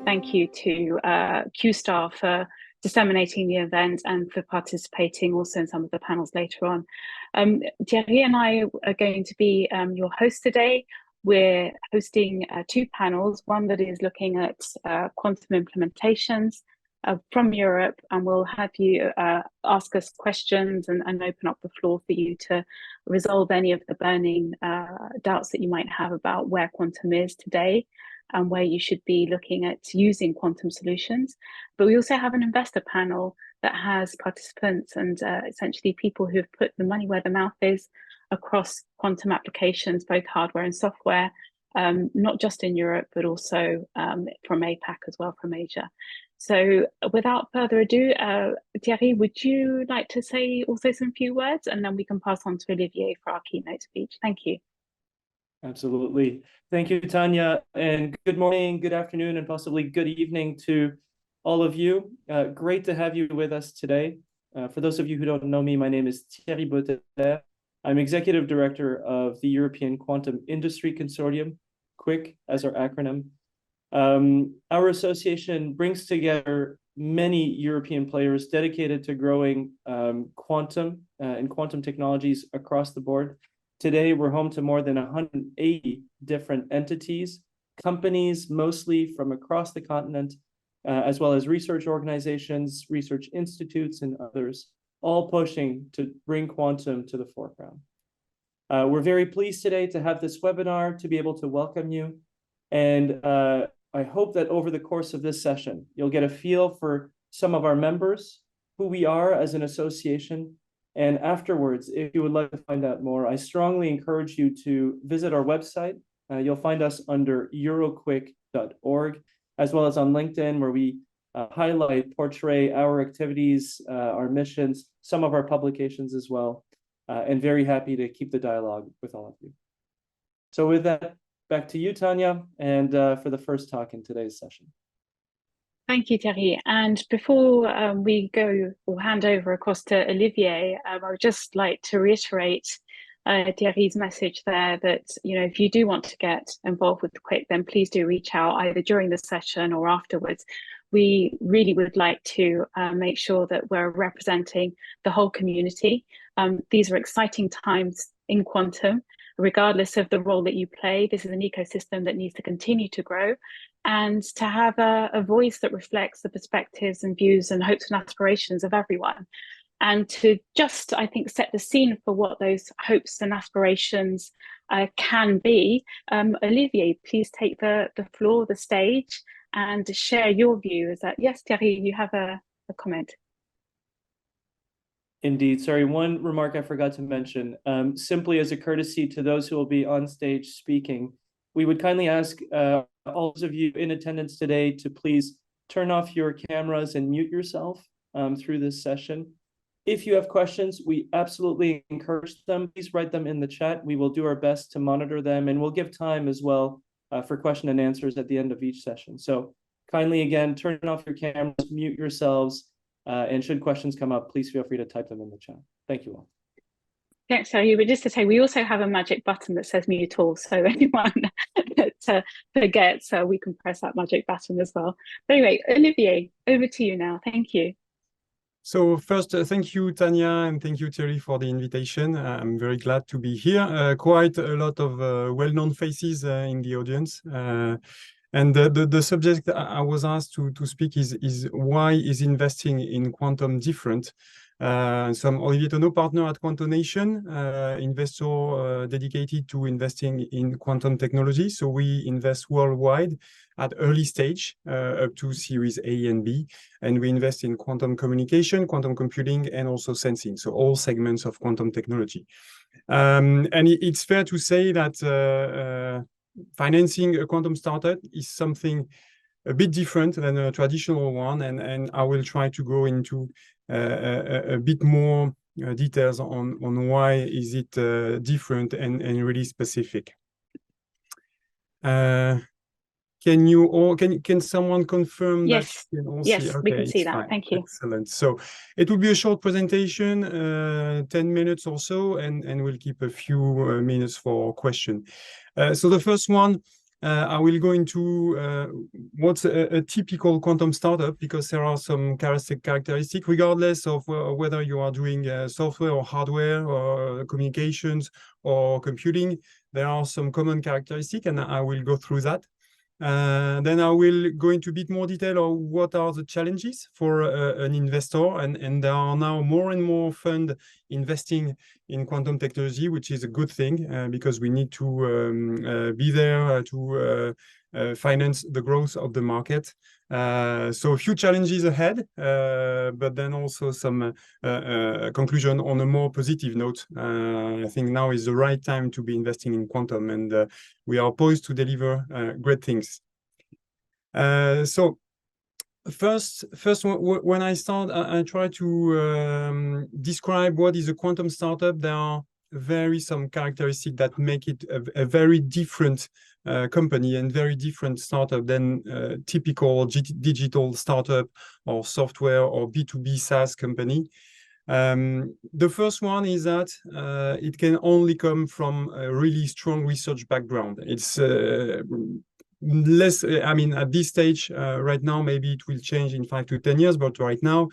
thank you to QStar for disseminating the event and for participating also in some of the panels later on. Thierry and I are going to be your hosts today. We're hosting two panels, one that is looking at quantum implementations from Europe, and we'll have you ask us questions and open up the floor for you to resolve any of the burning doubts that you might have about where quantum is today and where you should be looking at using quantum solutions. But we also have an investor panel that has participants and essentially people who've put the money where the mouth is across quantum applications, both hardware and software, not just in Europe, but also from APAC as well, from Asia. So without further ado, Thierry, would you like to say also some few words, and then we can pass on to Olivier for our keynote speech. Thank you. Absolutely. Thank you, Tanya, and good morning, good afternoon, and possibly good evening to all of you. Great to have you with us today. For those of you who don't know me, my name is Thierry Boteler. I'm Executive Director of the European Quantum Industry Consortium, QuIC as our acronym. Our association brings together many European players dedicated to growing quantum and quantum technologies across the board. Today, we're home to more than 180 different entities, companies mostly from across the continent, as well as research organizations, research institutes, and others, all pushing to bring quantum to the foreground. We're very pleased today to have this webinar, to be able to welcome you. And I hope that over the course of this session, you'll get a feel for some of our members, who we are as an association. And afterwards, if you would like to find out more, I strongly encourage you to visit our website. You'll find us under euroquic.org, as well as on LinkedIn, where we highlight, portray our activities, our missions, some of our publications as well, and very happy to keep the dialogue with all of you. So with that, back to you, Tanya, and for the first talk in today's session. Thank you, Thierry. And before we go or hand over across to Olivier, I would just like to reiterate Thierry's message there that, if you do want to get involved with the QuIC, then please do reach out either during the session or afterwards. We really would like to make sure that we're representing the whole community. These are exciting times in quantum. Regardless of the role that you play, this is an ecosystem that needs to continue to grow, and to have a voice that reflects the perspectives and views and hopes and aspirations of everyone. And to just, I think, set the scene for what those hopes and aspirations can be, Olivier, please take the floor, the stage, and share your view. Is that, yes, Thierry, you have a comment? Indeed. Sorry, one remark I forgot to mention. Simply as a courtesy to those who will be on stage speaking, we would kindly ask all of you in attendance today to please turn off your cameras and mute yourself through this session. If you have questions, we absolutely encourage them. Please write them in the chat. We will do our best to monitor them, and we'll give time as well for question and answers at the end of each session. So kindly, again, turn off your cameras, mute yourselves, and should questions come up, please feel free to type them in the chat. Thank you all. Thanks, Thierry. But just to say, we also have a magic button that says mute all, so anyone that forgets, we can press that magic button as well. But anyway, Olivier, over to you now. Thank you. So first, thank you, Tanya, and thank you, Thierry, for the invitation. I'm very glad to be here. Quite a lot of well-known faces in the audience. And the subject I was asked to speak is why is investing in quantum different? So I'm Olivier Tonneau, partner at Quantonation, investor dedicated to investing in quantum technology. So we invest worldwide at early stage up to Series A and B, and we invest in quantum communication, quantum computing, and also sensing. So all segments of quantum technology. And it's fair to say that financing a quantum startup is something a bit different than a traditional one, and I will try to go into a bit more details on why is it different and really specific. Can someone confirm yes. that? Yes, okay, we can see that. Fine. Thank you. Excellent. So it will be a short presentation, 10 minutes or so, and we'll keep a few minutes for question. So the first one, I will go into what's a typical quantum startup, because there are some characteristics, regardless of whether you are doing software or hardware or communications or computing. There are some common characteristics, and I will go through that. Then I will go into a bit more detail on what are the challenges for an investor, and there are now more and more funds investing in quantum technology, which is a good thing, because we need to be there to finance the growth of the market. So a few challenges ahead, but then also some conclusion on a more positive note. I think now is the right time to be investing in quantum, and we are poised to deliver great things. So first, when I start, I try to describe what is a quantum startup. There are some characteristics that make it a very different company and very different startup than typical digital startup or software or B2B SaaS company. The first one is that it can only come from a really strong research background. It's less, I mean, at this stage, right now, maybe it will change in 5 to 10 years, but right now,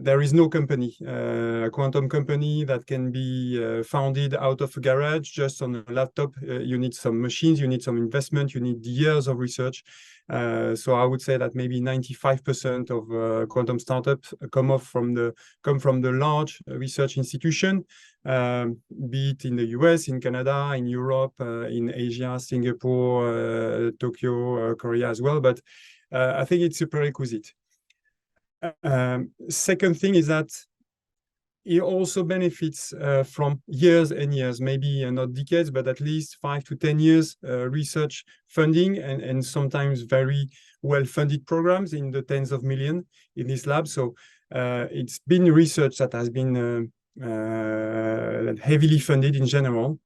there is no company, a quantum company that can be founded out of a garage just on a laptop. You need some machines, you need some investment, you need years of research. So I would say that maybe 95% of quantum startups come from the large research institution, be it in the US, in Canada, in Europe, in Asia, Singapore, Tokyo, Korea as well. But I think it's a prerequisite. Second thing is that it also benefits from years and years, maybe not decades, but at least 5 to 10 years research funding, and sometimes very well-funded programs in the tens of millions in this lab. So it's been research that has been heavily funded in general.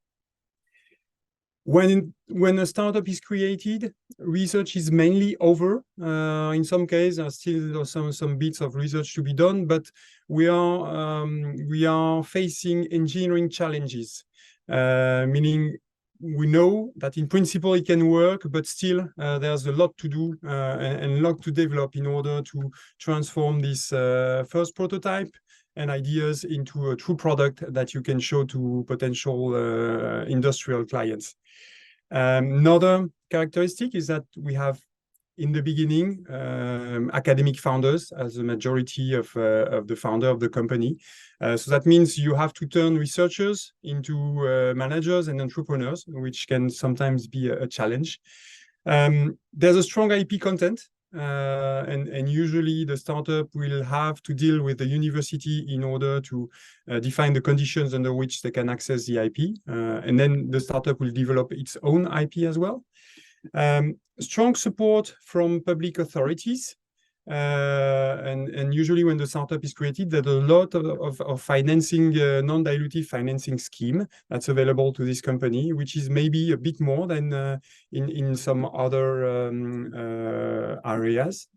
When a startup is created, research is mainly over. In some cases, there are still some bits of research to be done, but we are facing engineering challenges, meaning we know that in principle it can work, but still there's a lot to do and a lot to develop in order to transform this first prototype and ideas into a true product that you can show to potential industrial clients. Another characteristic is that we have, in the beginning, academic founders as the majority of the founder of the company. So that means you have to turn researchers into managers and entrepreneurs, which can sometimes be a challenge. There's a strong IP content. And usually the startup will have to deal with the university in order to define the conditions under which they can access the IP. And then the startup will develop its own IP as well. Strong support from public authorities. And usually when the startup is created, there's a lot of financing, non-dilutive financing scheme that's available to this company, which is maybe a bit more than in some other areas.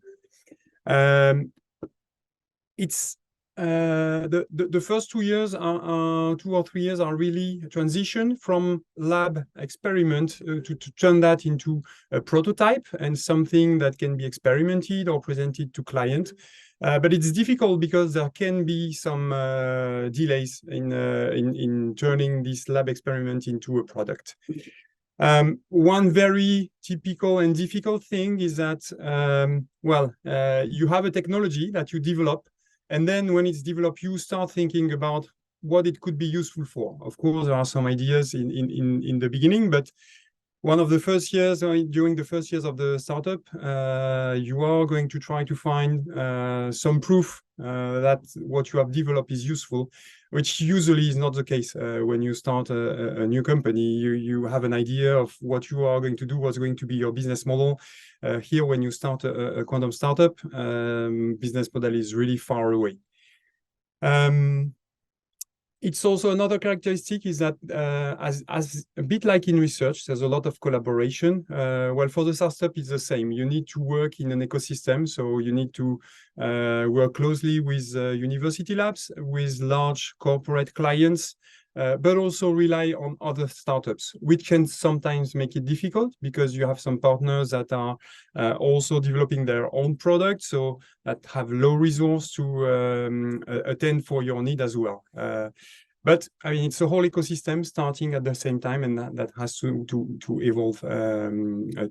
It's the first 2 years are 2 or 3 years are really a transition from lab experiment to turn that into a prototype and something that can be experimented or presented to client. But it's difficult because there can be some delays in turning this lab experiment into a product. One very typical and difficult thing is that, you have a technology that you develop, and then when it's developed, you start thinking about what it could be useful for. Of course, there are some ideas in the beginning, but one of the first years, during the first years of the startup, you are going to try to find some proof that what you have developed is useful, which usually is not the case. When you start a new company, you have an idea of what you are going to do, what's going to be your business model. Here, when you start a quantum startup, business model is really far away. It's also another characteristic is that as a bit like in research, there's a lot of collaboration. Well, for the startup, it's the same. You need to work in an ecosystem. So you need to work closely with university labs, with large corporate clients, but also rely on other startups, which can sometimes make it difficult because you have some partners that are also developing their own products, so that have low resource to attend for your need as well. But I mean, it's a whole ecosystem starting at the same time, and that has to evolve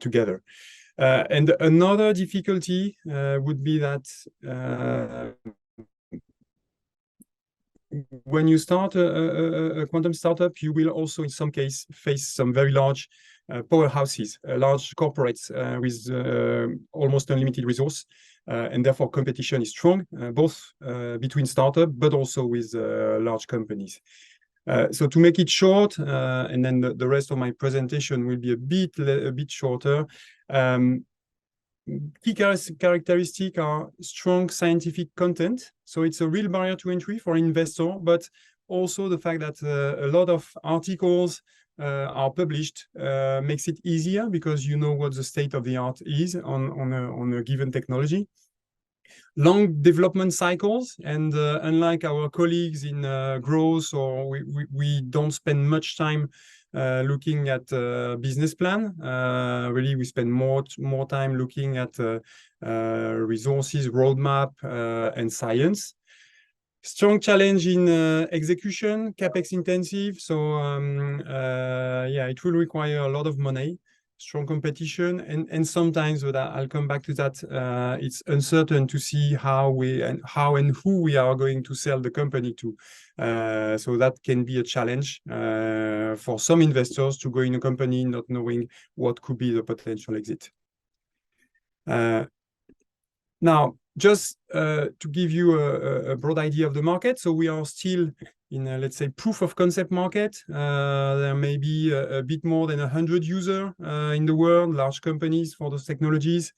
together. And another difficulty would be that when you start a quantum startup, you will also in some case face some very large powerhouses, large corporates with almost unlimited resource, and therefore competition is strong, both between startups but also with large companies. So to make it short, and then the rest of my presentation will be a bit shorter. Key characteristics are strong scientific content. So it's a real barrier to entry for investor, but also the fact that a lot of articles are published makes it easier because you know what the state of the art is on a given technology. Long development cycles, and unlike our colleagues in growth, or we don't spend much time looking at business plan. Really, we spend more time looking at resources, roadmap, and science. Strong challenge in execution, capex intensive. So yeah, it will require a lot of money. Strong competition, and sometimes, but I'll come back to that, it's uncertain to see how and who we are going to sell the company to. So that can be a challenge for some investors to go in a company not knowing what could be the potential exit. Now, just to give you a broad idea of the market, so we are still in a, let's say, proof of concept market. There may be a bit more than 100 users in the world, large companies for those technologies.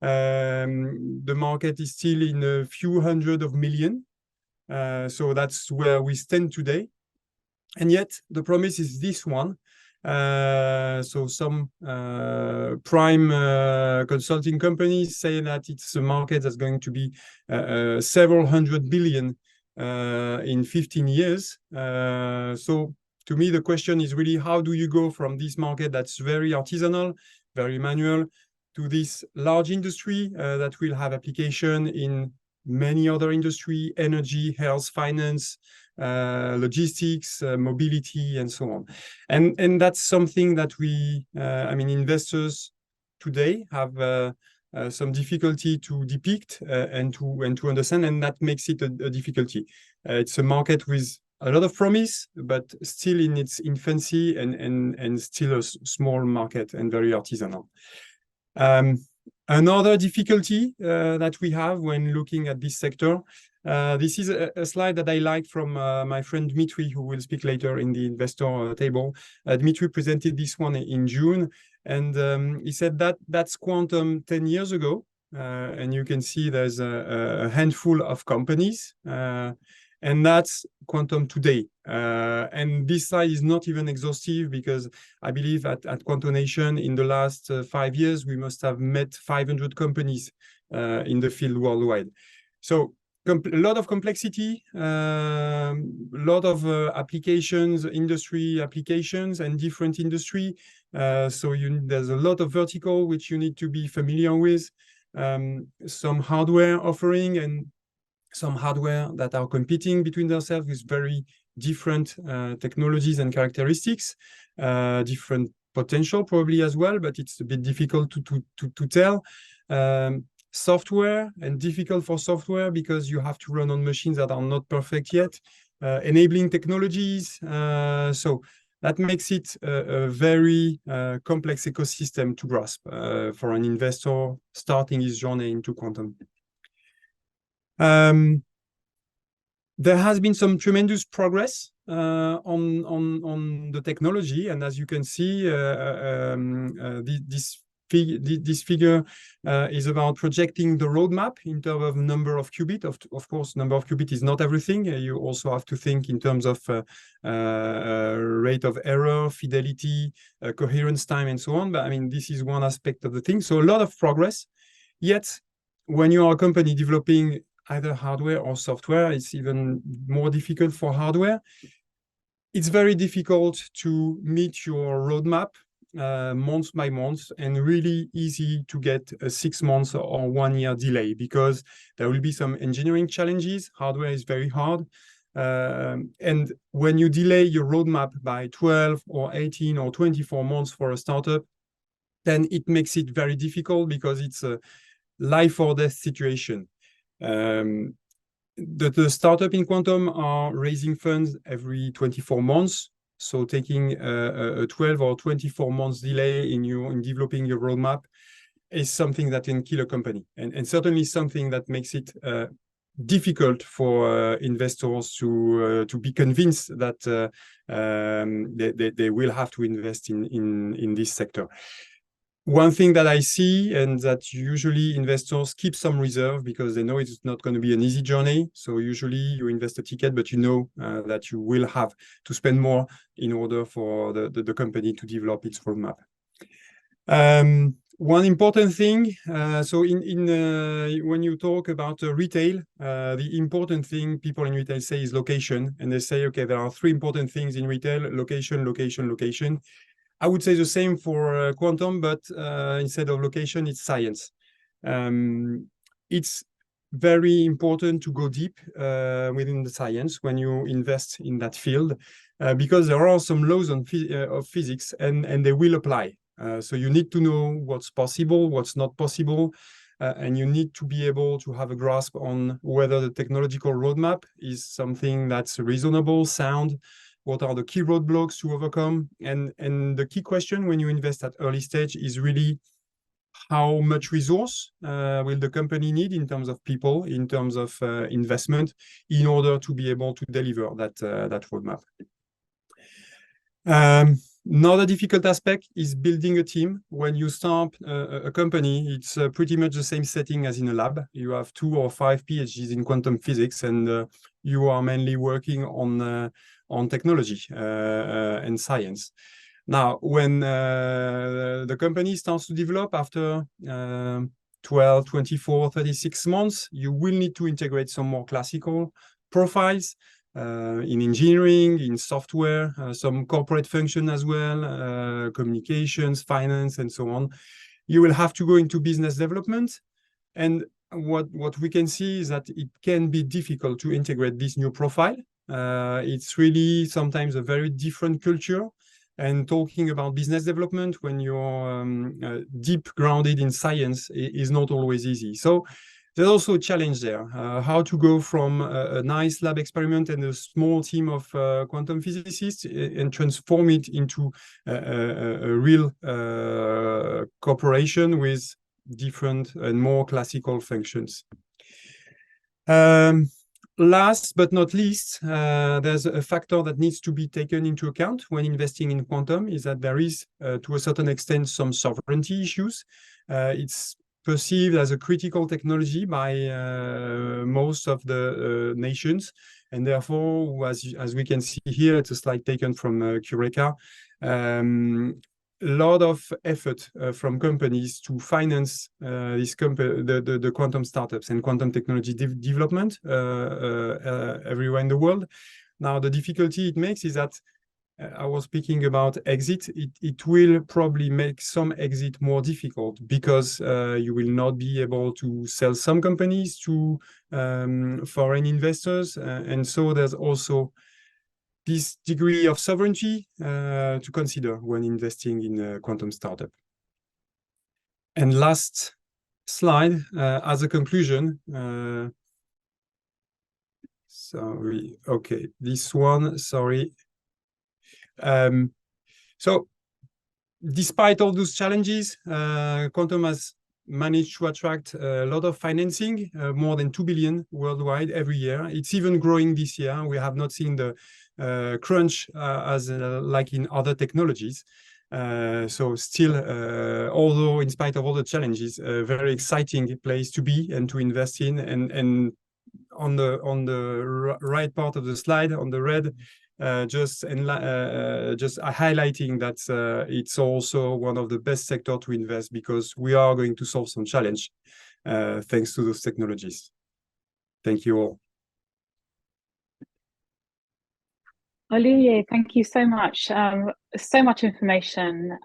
The market is still in a few hundred of million. So that's where we stand today. And yet the promise is this one. So some prime consulting companies say that it's a market that's going to be several hundred billion in 15 years. So to me, the question is really, how do you go from this market that's very artisanal, very manual, to this large industry that will have application in many other industry, energy, health, finance, logistics, mobility, and so on. And that's something that we, I mean, investors today have some difficulty to depict and to understand, and that makes it a difficulty. It's a market with a lot of promise, but still in its infancy, and still a small market and very artisanal. Another difficulty that we have when looking at this sector, this is a slide that I like from my friend Dmitry, who will speak later in the investor table. Dmitry presented this one in June, and he said that that's quantum 10 years ago. And you can see there's a handful of companies, and that's quantum today. And this slide is not even exhaustive, because I believe at Quantonation in the last 5 years, we must have met 500 companies in the field worldwide. So a lot of complexity, a lot of applications, industry applications, and different industry. So there's a lot of vertical which you need to be familiar with. Some hardware offering, and some hardware that are competing between themselves with very different technologies and characteristics, different potential probably as well, but it's a bit difficult to tell. Software, and difficult for software because you have to run on machines that are not perfect yet. Enabling technologies, so that makes it a very complex ecosystem to grasp for an investor starting his journey into quantum. There has been some tremendous progress on the technology, and as you can see, this figure is about projecting the roadmap in terms of number of qubit. Of course, number of qubit is not everything. You also have to think in terms of rate of error, fidelity, coherence time, and so on. But I mean, this is one aspect of the thing. So a lot of progress. Yet, when you are a company developing either hardware or software, it's even more difficult for hardware. it's very difficult to meet your roadmap month by month, and really easy to get a 6 months or 1 year delay, because there will be some engineering challenges. Hardware is very hard. And when you delay your roadmap by 12 or 18 or 24 months for a startup, then it makes it very difficult, because it's a life or death situation. The startup in Quantum are raising funds every 24 months. So taking a 12 or 24 months delay in developing your roadmap is something that can kill a company, and certainly something that makes it difficult for investors to be convinced that they will have to invest in this sector. One thing that I see, and that usually investors keep some reserve, because they know it's not going to be an easy journey. So usually you invest a ticket, but you know that you will have to spend more in order for the company to develop its roadmap. One important thing, so when you talk about retail, the important thing people in retail say is location. And they say, okay, there are 3 important things in retail: location, location, location. I would say the same for Quantum, but instead of location, it's science. It's very important to go deep within the science when you invest in that field, because there are some laws of physics, and they will apply. So you need to know what's possible, what's not possible, and you need to be able to have a grasp on whether the technological roadmap is something that's reasonable, sound. What are the key roadblocks to overcome? And the key question when you invest at early stage is really, how much resource will the company need in terms of people, in terms of investment, in order to be able to deliver that roadmap. Another difficult aspect is building a team. When you start a company, it's pretty much the same setting as in a lab. You have 2 or 5 PhDs in quantum physics, and you are mainly working on technology and science. Now, when the company starts to develop after 12, 24, 36 months, you will need to integrate some more classical profiles in engineering, in software, some corporate function as well, communications, finance, and so on. You will have to go into business development. And what we can see is that it can be difficult to integrate this new profile. It's really sometimes a very different culture. And talking about business development when you're deep grounded in science is not always easy. So there's also a challenge there, how to go from a nice lab experiment and a small team of quantum physicists and transform it into a real cooperation with different and more classical functions. Last but not least, there's a factor that needs to be taken into account when investing in quantum, is that there is, to a certain extent, some sovereignty issues. It's perceived as a critical technology by most of the nations, and therefore, as we can see here, it's a slide taken from QuIC. A lot of effort from companies to finance the quantum startups and quantum technology development everywhere in the world. Now, the difficulty it makes is that I was speaking about exit. It will probably make some exit more difficult, because you will not be able to sell some companies to foreign investors. And so there's also this degree of sovereignty to consider when investing in a quantum startup. And last slide, as a conclusion. Sorry, okay, this one, sorry. So despite all those challenges, Quantum has managed to attract a lot of financing, more than 2 billion worldwide every year. It's even growing this year. We have not seen the crunch as like in other technologies. So still, although in spite of all the challenges, a very exciting place to be and to invest in. And on the right part of the slide, on the red, just highlighting that it's also one of the best sector to invest, because we are going to solve some challenge thanks to those technologies. Thank you all. Olivier, thank you so much. So much information.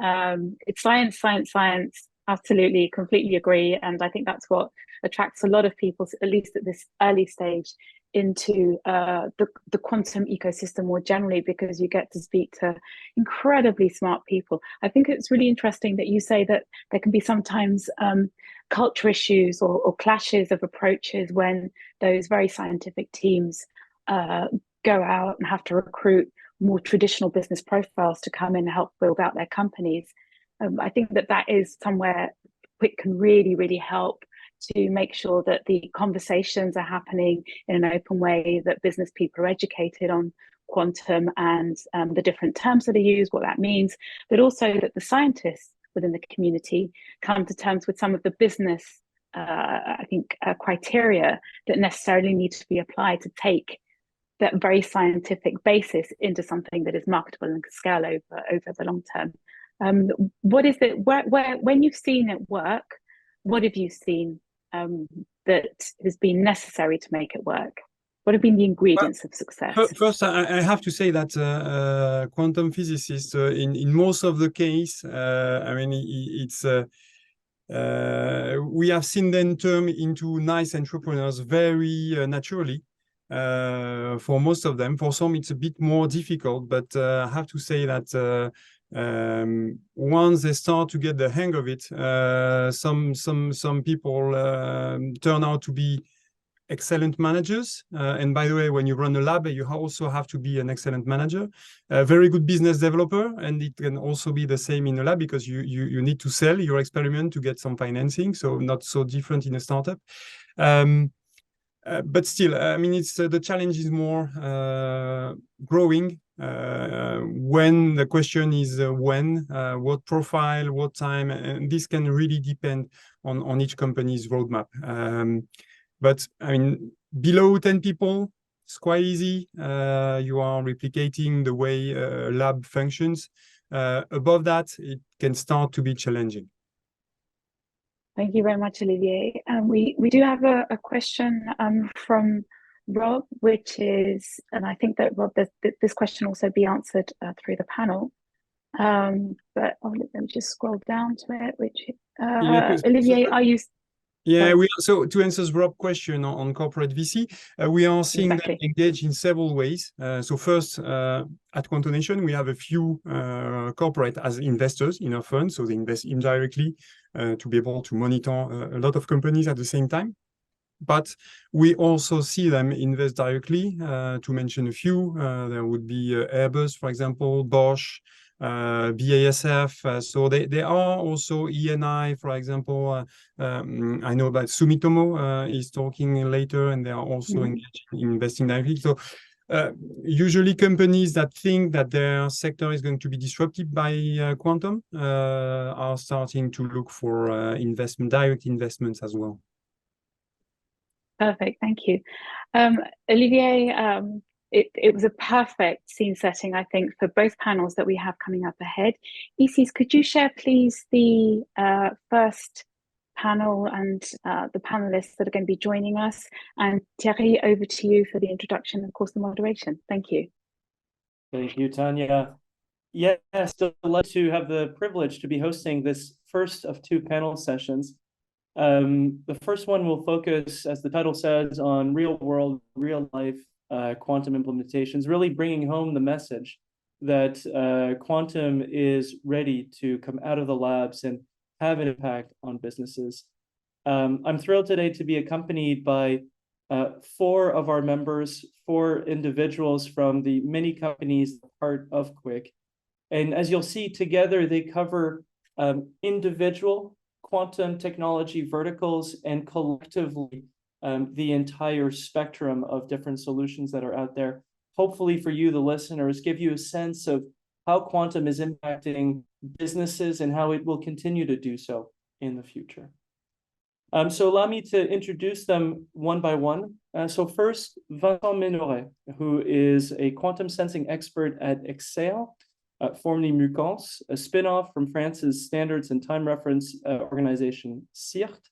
It's science, science, science. Absolutely, completely agree. And I think that's what attracts a lot of people, at least at this early stage, into the quantum ecosystem more generally, because you get to speak to incredibly smart people. I think it's really interesting that you say that there can be sometimes culture issues or clashes of approaches when those very scientific teams go out and have to recruit more traditional business profiles to come in and help build out their companies. I think that is somewhere QuIC can really, really help to make sure that the conversations are happening in an open way, that business people are educated on quantum and the different terms that are used, what that means, but also that the scientists within the community come to terms with some of the business, criteria that necessarily need to be applied to take that very scientific basis into something that is marketable and can scale over the long term. What is it, when you've seen it work, what have you seen that has been necessary to make it work? What have been the ingredients of success? First, I have to say that quantum physicists, in most of the case, I mean, it's we have seen them turn into nice entrepreneurs very naturally. For most of them, for some it's a bit more difficult, but I have to say that once they start to get the hang of it, some people turn out to be excellent managers. And by the way, when you run a lab, you also have to be an excellent manager, a very good business developer, and it can also be the same in a lab because you need to sell your experiment to get some financing, so not so different in a startup. But still, I mean, it's the challenge is more growing. When the question is when, what profile, what time, and this can really depend on each company's roadmap. But I mean, below 10 people, it's quite easy. You are replicating the way a lab functions. Above that, it can start to be challenging. Thank you very much, Olivier. We do have a question from Rob, which is, and I think that Rob, this question also be answered through the panel. But let me just scroll down to it. Which Olivier, are you? Yeah, so to answer Rob's question on corporate VC, we are seeing them engage in several ways. So first, at Quantonation, we have a few corporate as investors in our fund, so they invest indirectly to be able to monitor a lot of companies at the same time. But we also see them invest directly. To mention a few, there would be Airbus, for example, Bosch, BASF. So they are also ENI, for example. I know that Sumitomo is talking later, and they are also engaged in investing directly. So usually companies that think that their sector is going to be disrupted by quantum are starting to look for direct investments as well. Perfect, thank you. Olivier, it was a perfect scene setting, I think, for both panels that we have coming up ahead. Isis, could you share, please, the first panel and the panelists that are going to be joining us? And Thierry, over to you for the introduction and, of course, the moderation. Thank you. Thank you, Tanya. Yes, delighted to have the privilege to be hosting this first of two panel sessions. The first one will focus, as the title says, on real-world, real-life quantum implementations, really bringing home the message that quantum is ready to come out of the labs and have an impact on businesses. I'm thrilled today to be accompanied by 4 of our members, 4 individuals from the many companies part of QuIC. And as you'll see, together they cover individual quantum technology verticals and collectively the entire spectrum of different solutions that are out there. Hopefully for you, the listeners, give you a sense of how quantum is impacting businesses and how it will continue to do so in the future. So allow me to introduce them one by one. So first, Vincent Ménoret, who is a quantum sensing expert at Exail, formerly Multiverse, a spin-off from France's standards and time reference organization CEST,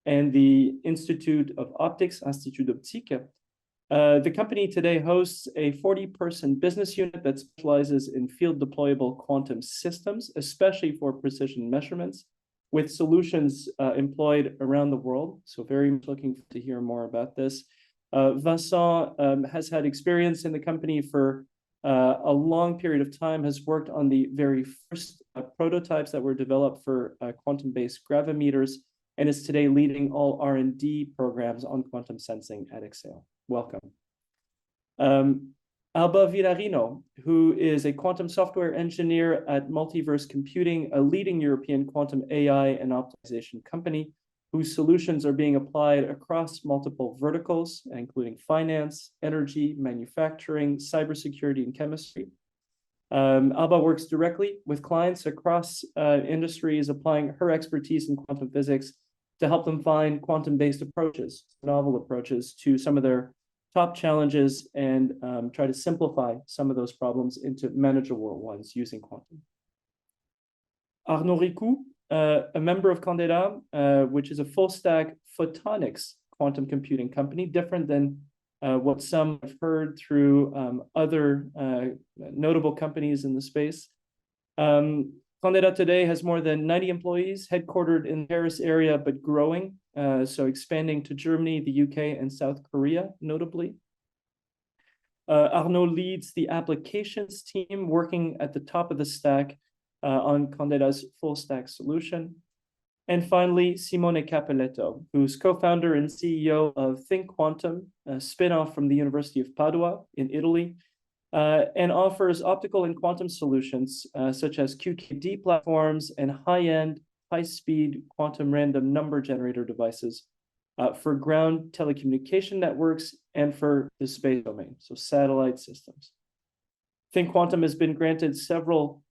and the Institute of Optics, Institut d'Optique. The company today hosts a 40-person business unit that specializes in field deployable quantum systems, especially for precision measurements, with solutions employed around the world. So very much looking to hear more about this. Vincent has had experience in the company for a long period of time, has worked on the very first prototypes that were developed for quantum-based gravimeters, and is today leading all R&D programs on quantum sensing at Exail. Welcome. Alba Villarino, who is a quantum software engineer at Multiverse Computing, a leading European quantum AI and optimization company, whose solutions are being applied across multiple verticals, including finance, energy, manufacturing, cybersecurity, and chemistry. Alba works directly with clients across industries, applying her expertise in quantum physics to help them find quantum-based approaches, novel approaches to some of their top challenges, and try to simplify some of those problems into manageable ones using quantum. Arnaud Ricou, a member of Quandela, which is a full-stack photonics quantum computing company, different than what some have heard through other notable companies in the space. Quandela today has more than 90 employees, headquartered in the Paris area, but growing, so expanding to Germany, the UK, and South Korea, notably. Arnaud leads the applications team, working at the top of the stack on Quandela's full stack solution. And finally, Simone Capeleto, who's co-founder and CEO of QuIC Quantum, a spin-off from the University of Padua in Italy, and offers optical and quantum solutions such as QKD platforms and high-end, high-speed quantum random number generator devices for ground telecommunication networks and for the space domain, so satellite systems. QuIC Quantum has been granted several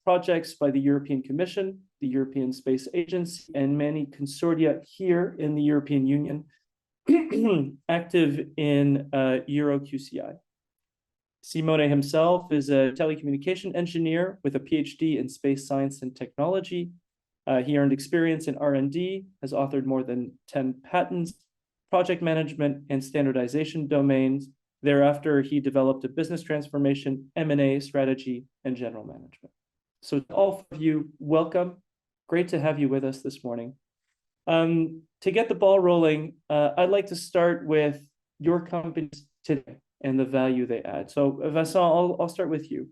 projects by the European Commission, the European Space Agency, and many consortia here in the European Union, active in EuroQCI. Simone himself is a telecommunication engineer with a PhD in space science and technology. He earned experience in R&D, has authored more than 10 patents, project management, and standardization domains. Thereafter, he developed a business transformation, M&A strategy, and general management. So to all of you, welcome. Great to have you with us this morning. To get the ball rolling, I'd like to start with your companies today and the value they add. So Vincent, I'll start with you.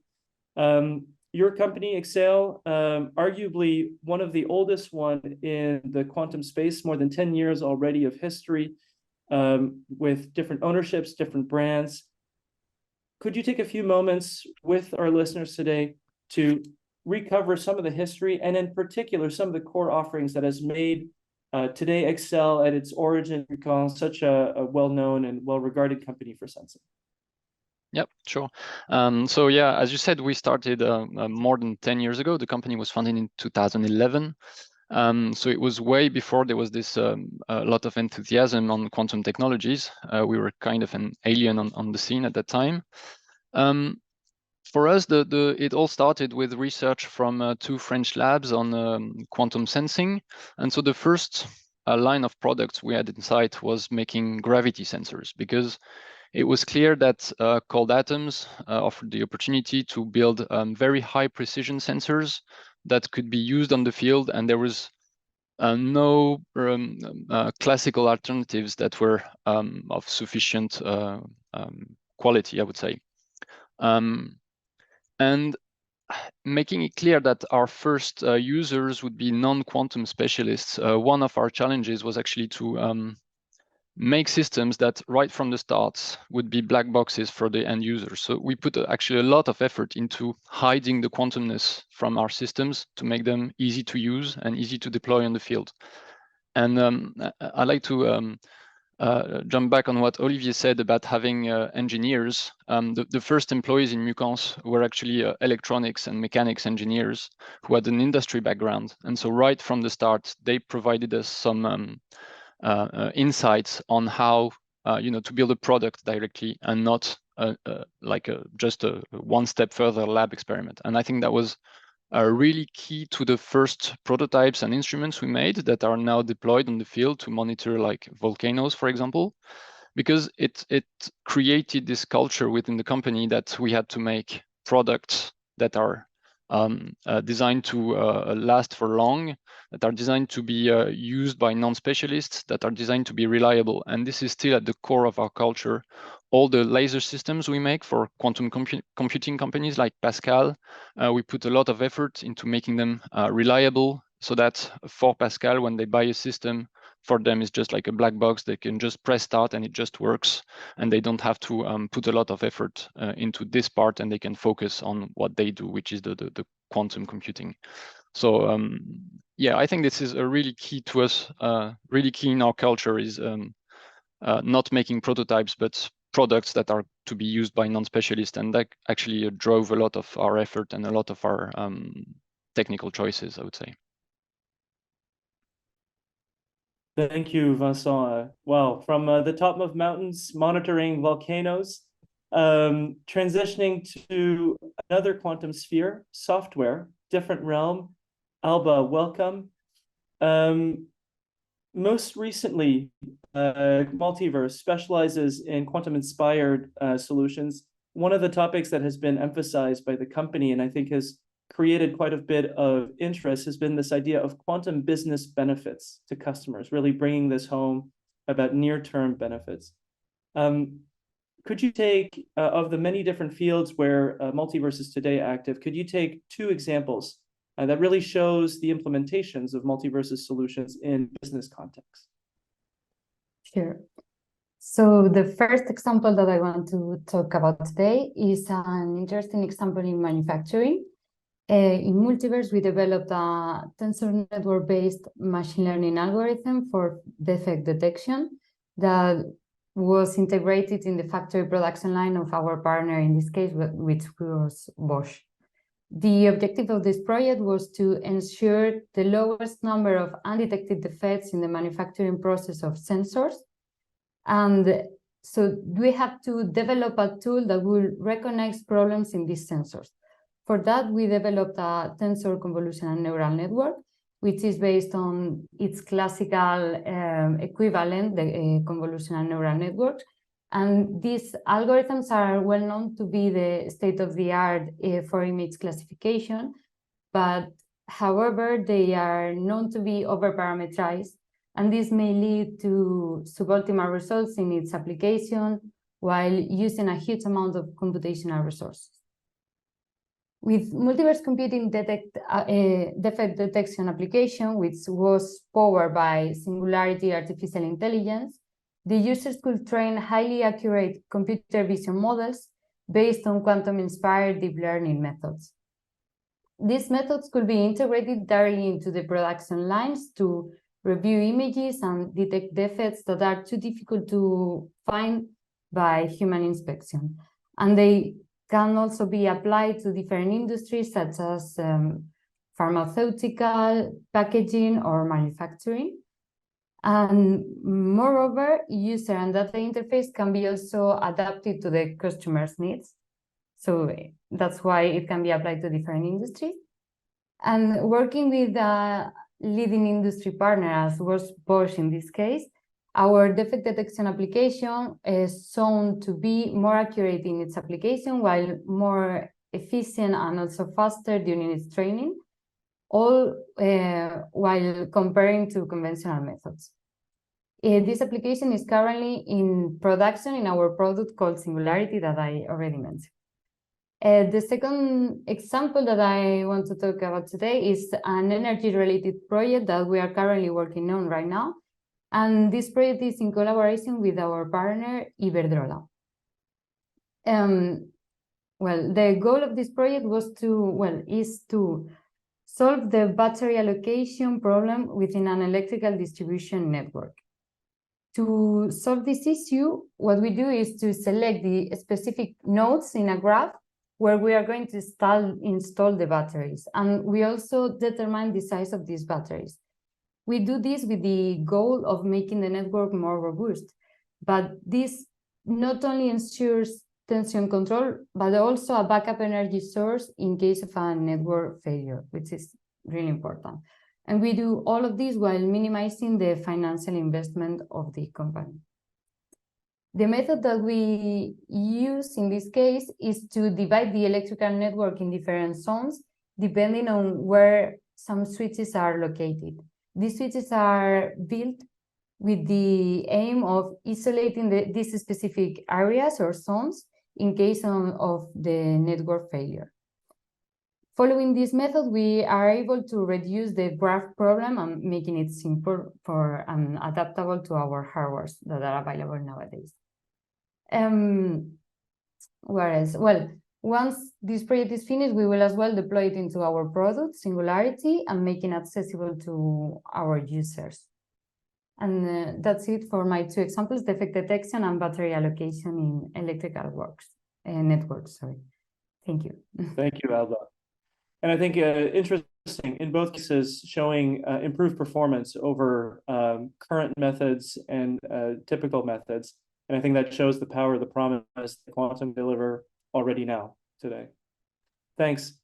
Your company, Exail, arguably one of the oldest one in the quantum space, more than 10 years already of history, with different ownerships, different brands. Could you take a few moments with our listeners today to recover some of the history, and in particular, some of the core offerings that has made today Exail at its origin become such a well-known and well-regarded company for sensing? Yep, sure. So yeah, as you said, we started more than 10 years ago. The company was founded in 2011. So it was way before there was this a lot of enthusiasm on quantum technologies. We were kind of an alien on the scene at that time. For us, it all started with research from 2 French labs on quantum sensing. And so the first line of products we had in sight was making gravity sensors, because it was clear that cold atoms offered the opportunity to build very high precision sensors that could be used on the field, and there was no classical alternatives that were of sufficient quality, I would say. And making it clear that our first users would be non-quantum specialists, one of our challenges was actually to make systems that right from the start would be black boxes for the end user. So we put actually a lot of effort into hiding the quantumness from our systems to make them easy to use and easy to deploy on the field. And I'd like to jump back on what Olivier said about having engineers. The first employees in Mucans were actually electronics and mechanics engineers who had an industry background. And so right from the start, they provided us some insights on how to build a product directly and not just a one step further lab experiment. And I think that was really key to the first prototypes and instruments we made that are now deployed on the field to monitor like volcanoes, for example. because it created this culture within the company that we had to make products that are designed to last for long, that are designed to be used by non-specialists, that are designed to be reliable. And this is still at the core of our culture. All the laser systems we make for quantum computing companies like Pascal, we put a lot of effort into making them reliable, so that for Pascal, when they buy a system, for them it's just like a black box. They can just press start and it just works, and they don't have to put a lot of effort into this part, and they can focus on what they do, which is the quantum computing. So yeah, I think this is a really key to us, really key in our culture, is not making prototypes, but products that are to be used by non-specialists. And that actually drove a lot of our effort and a lot of our technical choices, I would say. Thank you, Vincent. Wow, from the top of mountains, monitoring volcanoes, transitioning to another quantum sphere, software, different realm. Alba, welcome. Most recently, Multiverse specializes in quantum-inspired solutions. One of the topics that has been emphasized by the company, and I think has created quite a bit of interest, has been this idea of quantum business benefits to customers, really bringing this home about near-term benefits. Could you take, of the many different fields where Multiverse is today active, could you take 2 examples that really shows the implementations of Multiverse's solutions in business context? Sure. So the first example that I want to talk about today is an interesting example in manufacturing. In Multiverse, we developed a tensor network-based machine learning algorithm for defect detection that was integrated in the factory production line of our partner, in this case, which was Bosch. The objective of this project was to ensure the lowest number of undetected defects in the manufacturing process of sensors. And so we have to develop a tool that will recognize problems in these sensors. For that, we developed a tensor convolutional neural network, which is based on its classical equivalent, the convolutional neural network. And these algorithms are well known to be the state-of-the-art for image classification, but however, they are known to be over-parameterized, and this may lead to suboptimal results in its application while using a huge amount of computational resources. With Multiverse computing defect detection application, which was powered by Singularity Artificial Intelligence, the users could train highly accurate computer vision models based on quantum-inspired deep learning methods. These methods could be integrated directly into the production lines to review images and detect defects that are too difficult to find by human inspection. And they can also be applied to different industries such as pharmaceutical, packaging, or manufacturing. And moreover, user and data interface can be also adapted to the customer's needs. So that's why it can be applied to different industries. And working with a leading industry partner, as was Bosch in this case, our defect detection application is shown to be more accurate in its application while more efficient and also faster during its training, all while comparing to conventional methods. This application is currently in production in our product called Singularity that I already mentioned. The second example that I want to talk about today is an energy-related project that we are currently working on right now. And this project is in collaboration with our partner, Iberdrola. Well, the goal of this project is to solve the battery allocation problem within an electrical distribution network. To solve this issue, what we do is to select the specific nodes in a graph where we are going to install the batteries. And we also determine the size of these batteries. We do this with the goal of making the network more robust. But this not only ensures tension control, but also a backup energy source in case of a network failure, which is really important. And we do all of this while minimizing the financial investment of the company. The method that we use in this case is to divide the electrical network in different zones, depending on where some switches are located. These switches are built with the aim of isolating these specific areas or zones in case of the network failure. Following this method, we are able to reduce the graph problem and making it simple and adaptable to our hardwares that are available nowadays. Whereas, well, once this project is finished, we will as well deploy it into our product, Singularity, and make it accessible to our users. And that's it for my two examples, defect detection and battery allocation in electrical networks. Sorry. Thank you. Thank you, Alba. And I think interesting, in both cases, showing improved performance over current methods and typical methods. And I think that shows the power of the promise that quantum deliver already now today. Thanks.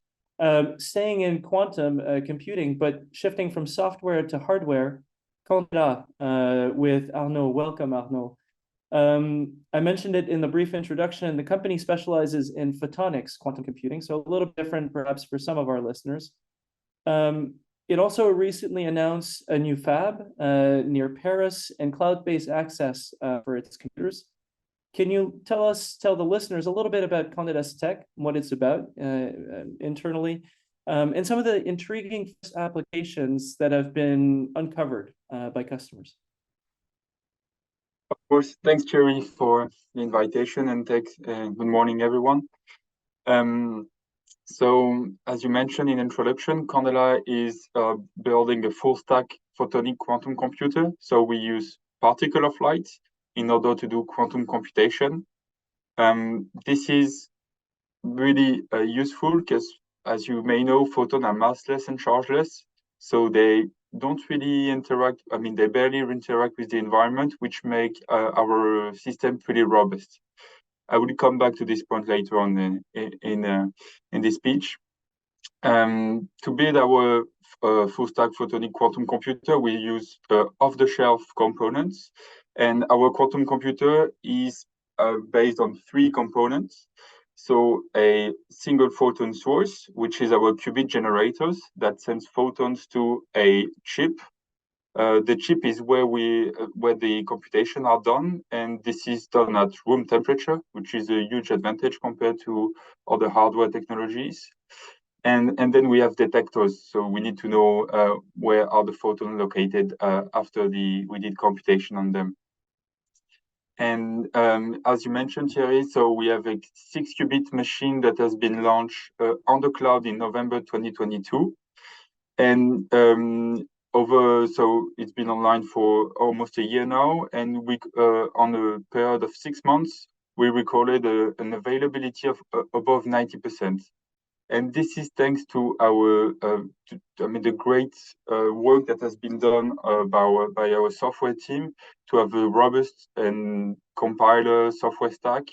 Staying in quantum computing, but shifting from software to hardware, Quandela with Arnaud. Welcome, Arnaud. I mentioned it in the brief introduction. The company specializes in photonics quantum computing, so a little different perhaps for some of our listeners. It also recently announced a new fab near Paris and cloud-based access for its computers. Can you tell the listeners a little bit about Quandela's tech, what it's about internally, and some of the intriguing applications that have been uncovered by customers? Of course, thanks, Thierry, for the invitation, and good morning, everyone. So, as you mentioned in introduction, Quandela is building a full-stack photonic quantum computer. So we use particle of light in order to do quantum computation. This is really useful because, as you may know, photons are massless and chargeless, so they don't really interact. I mean, they barely interact with the environment, which make our system pretty robust. I will come back to this point later on in this speech. To build our full-stack photonic quantum computer, we use off-the-shelf components, and our quantum computer is based on 3 components. So a single photon source, which is our qubit generators that sends photons to a chip. The chip is where the computation are done, and this is done at room temperature, which is a huge advantage compared to other hardware technologies. And then we have detectors, so we need to know where are the photons located after we did computation on them. And as you mentioned, Thierry, so we have a 6-qubit machine that has been launched on the cloud in November 2022. And so it's been online for almost a year now. And we, on a period of 6 months, we recorded an availability of above 90%. And this is thanks to our, the great work that has been done by our software team to have a robust and compiler software stack,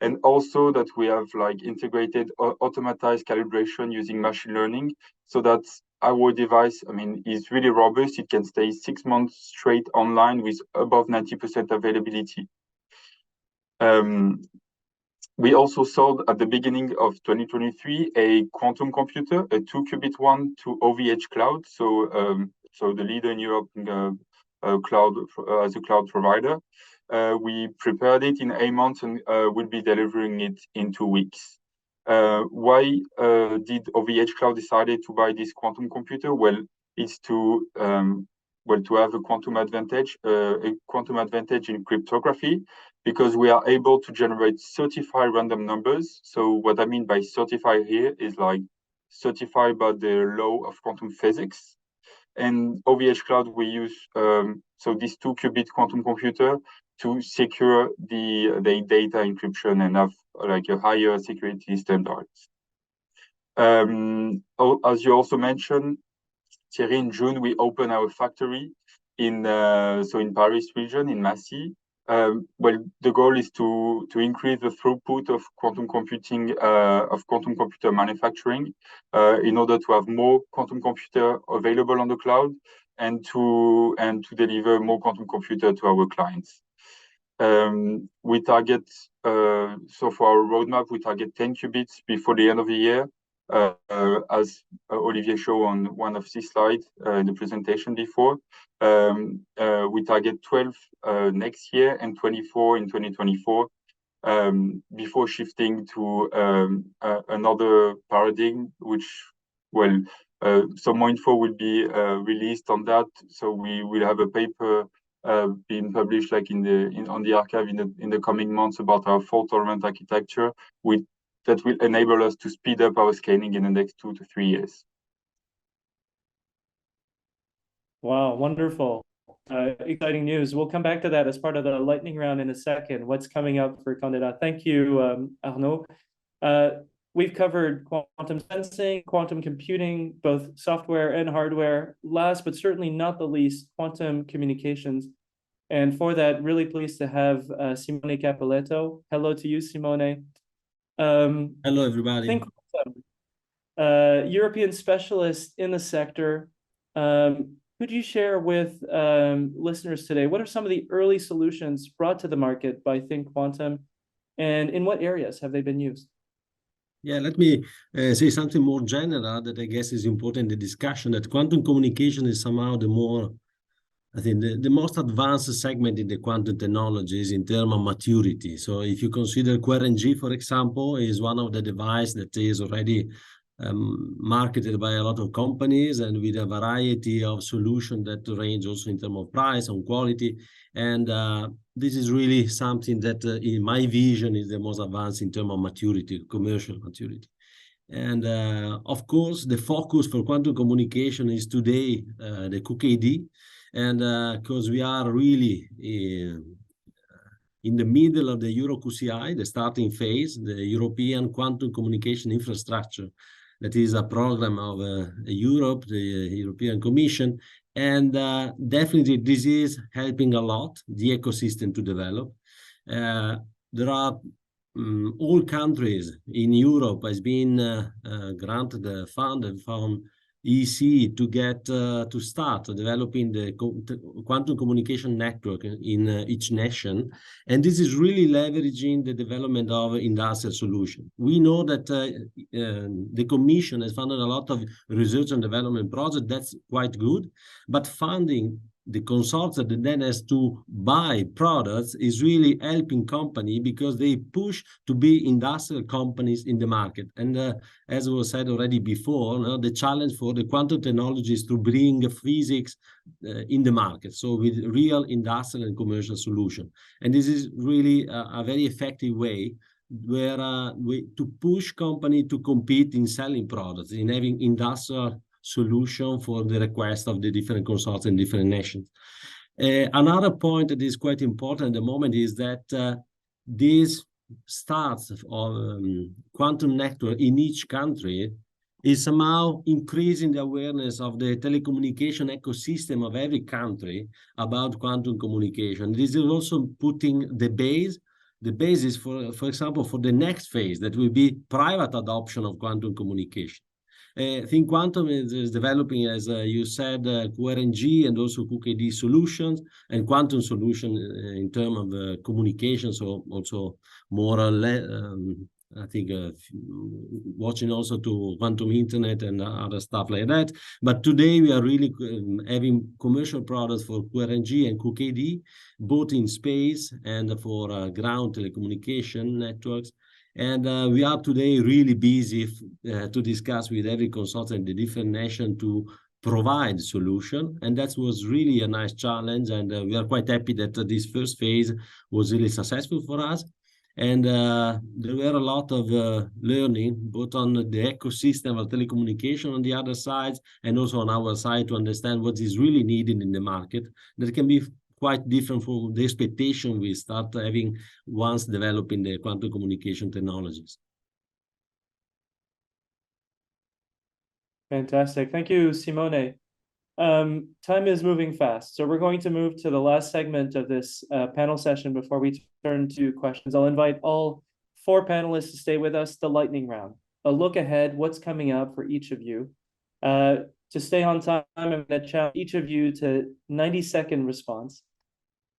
and also that we have integrated automatized calibration using machine learning, so that our device, is really robust. It can stay 6 months straight online with above 90% availability. We also sold at the beginning of 2023 a quantum computer, a 2-qubit one, to OVH Cloud, so the leader in Europe cloud as a cloud provider. We prepared it in 8 months and will be delivering it in 2 weeks. Why did OVH Cloud decided to buy this quantum computer? Well, it's to have a quantum advantage in cryptography, because we are able to generate certified random numbers. So what I mean by certified here is certified by the law of quantum physics. And OVH Cloud, we use this 2-qubit quantum computer to secure the data encryption and have a higher security standards. As you also mentioned, Thierry, in June we opened our factory in Paris region, in Massy. The goal is to increase the throughput of quantum computer manufacturing in order to have more quantum computer available on the cloud, and to deliver more quantum computer to our clients. We target, so for our roadmap, we target 10 qubits before the end of the year, as Olivier showed on one of his slides in the presentation before. We target 12 next year and 24 in 2024, before shifting to another paradigm, which, well, some more info will be released on that. So we will have a paper being published like on the archive in the coming months about our fault tolerant architecture that will enable us to speed up our scaling in the next 2 to 3 years. Wow, wonderful. Exciting news. We'll come back to that as part of the lightning round in a second. What's coming up for Quandela? Thank you, Arnaud. We've covered quantum sensing, quantum computing, both software and hardware. Last but certainly not the least, quantum communications. And for that, really pleased to have Simone Capeleto. Hello to you, Simone. Hello, everybody. Think European specialist in the sector. Could you share with listeners today, what are some of the early solutions brought to the market by Think Quantum, and in what areas have they been used? Yeah, let me say something more general that I guess is important in the discussion, that quantum communication is somehow the more, I think, the most advanced segment in the quantum technologies in terms of maturity. So if you consider QuRNG, for example, is one of the devices that is already marketed by a lot of companies and with a variety of solutions that range also in terms of price and quality. And this is really something that, in my vision, is the most advanced in terms of maturity, commercial maturity. And of course, the focus for quantum communication is today the QKD. And because we are really in the middle of the EuroQCI, the starting phase, the European Quantum Communication Infrastructure, that is a program of Europe, the European Commission. And definitely this is helping a lot the ecosystem to develop. There are all countries in Europe has been granted a fund from EC to get to start developing the quantum communication network in each nation. And this is really leveraging the development of industrial solutions. We know that the Commission has funded a lot of research and development projects. That's quite good. But funding the consortia that then has to buy products is really helping company because they push to be industrial companies in the market. And as was said already before, the challenge for the quantum technology is to bring physics in the market. So with real industrial and commercial solution. And this is really a very effective way where to push company to compete in selling products, in having industrial solution for the request of the different consortia in different nations. Another point that is quite important at the moment is that this starts of quantum network in each country is somehow increasing the awareness of the telecommunication ecosystem of every country about quantum communication. This is also putting the basis for example, for the next phase that will be private adoption of quantum communication. Think Quantum is developing, as you said, QuRNG and also QKD solutions and quantum solution in terms of communication. So also more or less, I think, watching also to quantum internet and other stuff like that. But today we are really having commercial products for QuRNG and QKD, both in space and for ground telecommunication networks. And we are today really busy to discuss with every consultant in the different nation to provide solution. And that was really a nice challenge. And we are quite happy that this first phase was really successful for us. And there were a lot of learning, both on the ecosystem of telecommunication on the other side, and also on our side to understand what is really needed in the market. That can be quite different from the expectation we start having once developing the quantum communication technologies. Fantastic. Thank you, Simone. Time is moving fast, so we're going to move to the last segment of this panel session before we turn to questions. I'll invite all 4 panelists to stay with us, the lightning round. A look ahead, what's coming up for each of you. To stay on time, I'm going to challenge each of you to 90-second response.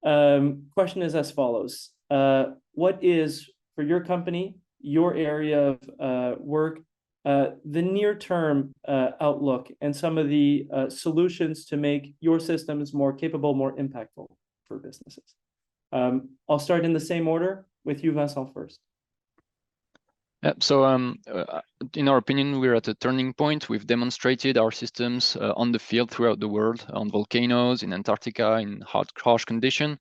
Question is as follows. What is, for your company, your area of work, the near-term outlook and some of the solutions to make your systems more capable, more impactful for businesses? I'll start in the same order with you, Vincent, first. Yeah, so in our opinion, we're at a turning point. We've demonstrated our systems on the field throughout the world, on volcanoes, in Antarctica, in harsh condition.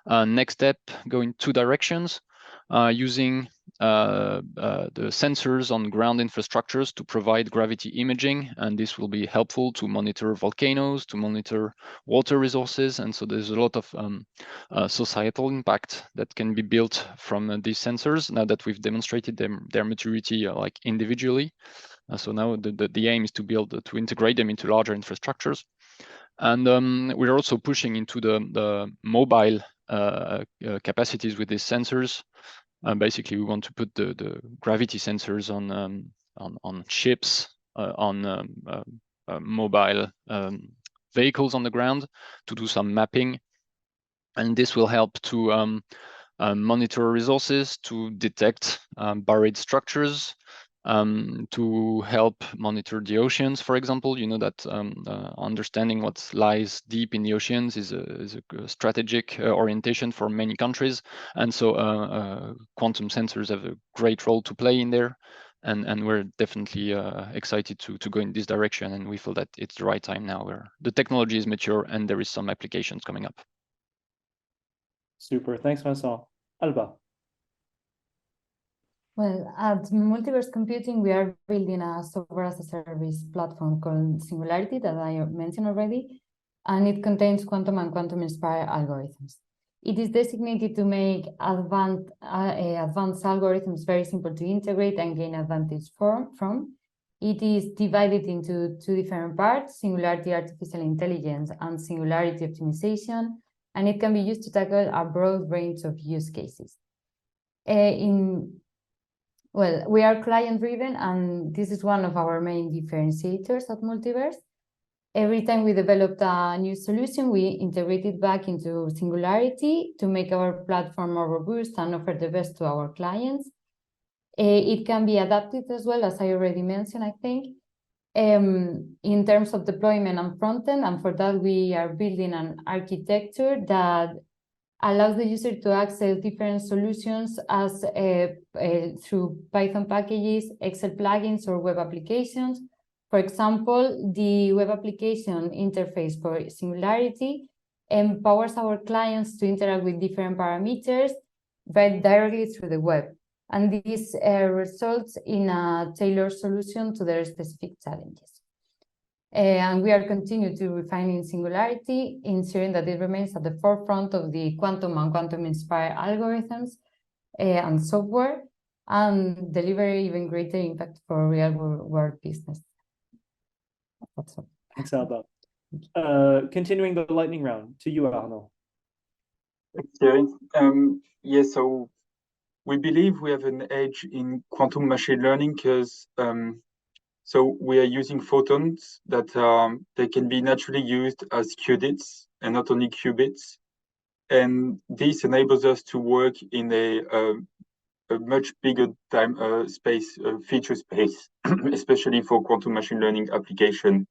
Next step, go in two directions, using the sensors on ground infrastructures to provide gravity imaging, and this will be helpful to monitor volcanoes, to monitor water resources, and so there's a lot of societal impact that can be built from these sensors now that we've demonstrated their maturity like individually. So now the aim is to integrate them into larger infrastructures, and we're also pushing into the mobile capacities with these sensors. Basically, we want to put the gravity sensors on ships, on mobile vehicles on the ground to do some mapping, and this will help to monitor resources, to detect buried structures, to help monitor the oceans, for example. You know that understanding what lies deep in the oceans is a strategic orientation for many countries, and so quantum sensors have a great role to play in there, and we're definitely excited to go in this direction, and we feel that it's the right time now where the technology is mature and there is some applications coming up. Super, thanks, Vincent. Alba. Well, at Multiverse Computing, we are building a software as a service platform called Singularity that I mentioned already, and it contains quantum and quantum-inspired algorithms. It is designated to make advanced algorithms very simple to integrate and gain advantage from. It is divided into two different parts, Singularity Artificial Intelligence and Singularity Optimization, and it can be used to tackle a broad range of use cases. Well, we are client-driven, and this is one of our main differentiators at Multiverse. Every time we developed a new solution, we integrate it back into Singularity to make our platform more robust and offer the best to our clients. It can be adapted as well, as I already mentioned, I think, in terms of deployment and front-end, and for that we are building an architecture that allows the user to access different solutions as through Python packages, Excel plugins, or web applications. For example, the web application interface for Singularity empowers our clients to interact with different parameters directly through the web. And this results in a tailored solution to their specific challenges. And we are continuing to refining Singularity, ensuring that it remains at the forefront of the quantum and quantum-inspired algorithms and software, and deliver even greater impact for real-world business. That's all. Thanks, Alba. Continuing the lightning round, to you, Arnaud. Thanks, Thierry. Yes, so we believe we have an edge in quantum machine learning because so we are using photons that they can be naturally used as qubits and not only qubits. And this enables us to work in a much bigger feature space, especially for quantum machine learning application.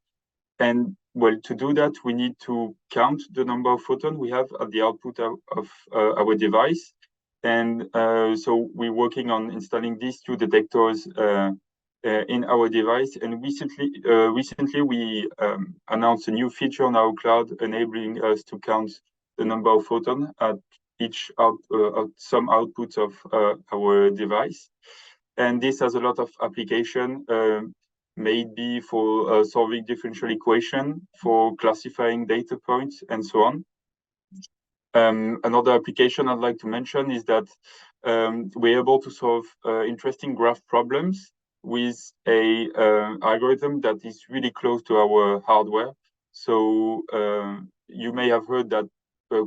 And well, to do that, we need to count the number of photons we have at the output of our device. And so we're working on installing these two detectors in our device. And recently we announced a new feature on our cloud, enabling us to count the number of photons at some outputs of our device. And this has a lot of application, maybe for solving differential equation, for classifying data points, and so on. Another application I'd like to mention is that we're able to solve interesting graph problems with a algorithm that is really close to our hardware. So you may have heard that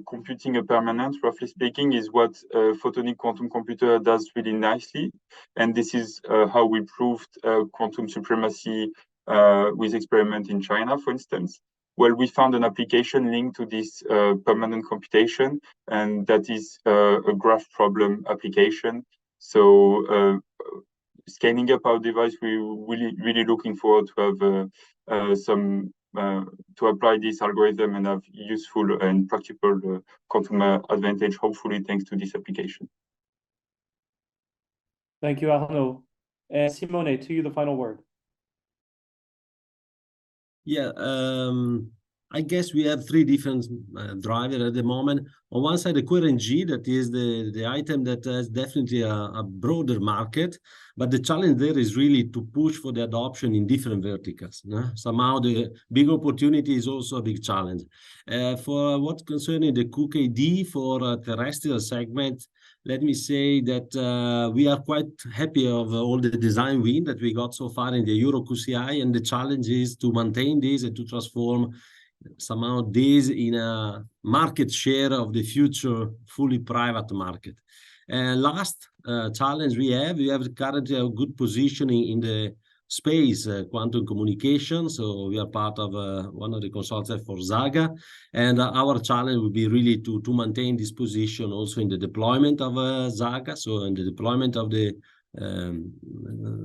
computing a permanence, roughly speaking, is what a photonic quantum computer does really nicely. And this is how we proved quantum supremacy with experiment in China, for instance. Well, we found an application linked to this permanent computation, and that is a graph problem application. So scaling up our device, we're really looking forward to have to apply this algorithm and have useful and practical quantum advantage, hopefully thanks to this application. Thank you, Arnaud. And Simone, to you the final word. Yeah, I guess we have three different drivers at the moment. On one side, the QuiC, that is the item that has definitely a broader market, but the challenge there is really to push for the adoption in different verticals. No? Somehow the big opportunity is also a big challenge. For what concerning the QuiC for terrestrial segment, let me say that we are quite happy of all the design win that we got so far in the Euro QCI, and the challenge is to maintain this and to transform somehow this in a market share of the future fully private market. And last challenge we have currently a good positioning in the space quantum communication. So we are part of one of the consultants for Zaga, and our challenge will be really to maintain this position also in the deployment of Zaga, so in the deployment of the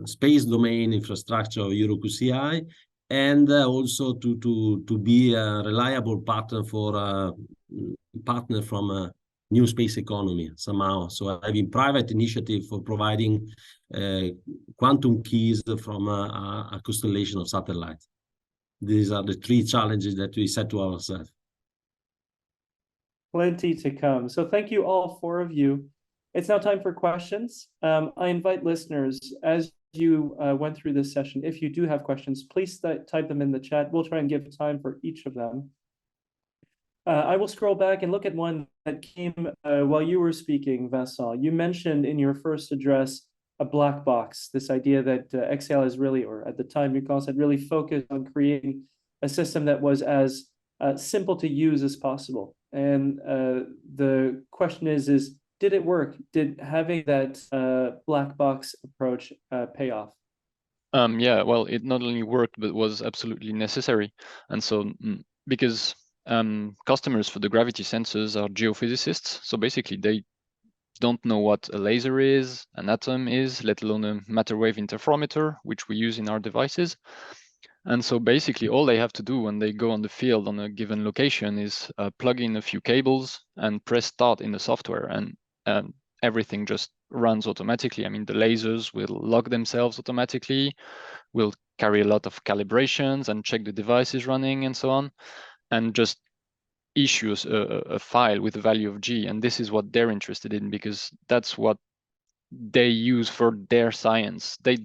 space domain infrastructure of Euro QCI, and also to be a reliable partner for partner from a new space economy somehow. So having private initiative for providing quantum keys from a constellation of satellites. These are the three challenges that we set to ourselves. Plenty to come. So thank you all four of you. It's now time for questions. I invite listeners, as you went through this session, if you do have questions, please type them in the chat. We'll try and give time for each of them. I will scroll back and look at one that came while you were speaking, Vincent. You mentioned in your first address a black box, this idea that Exail is really, or at the time Niccolo said, really focused on creating a system that was as simple to use as possible. And the question is, did it work? Did having that black box approach pay off? Yeah, well, it not only worked, but was absolutely necessary. And so, because customers for the gravity sensors are geophysicists, so basically they don't know what a laser is, an atom is, let alone a matter wave interferometer, which we use in our devices. And so basically all they have to do when they go on the field on a given location is plug in a few cables and press start in the software, and everything just runs automatically. I mean, the lasers will log themselves automatically, will carry a lot of calibrations and check the device is running and so on, and just issues a file with a value of G. And this is what they're interested in, because that's what they use for their science. They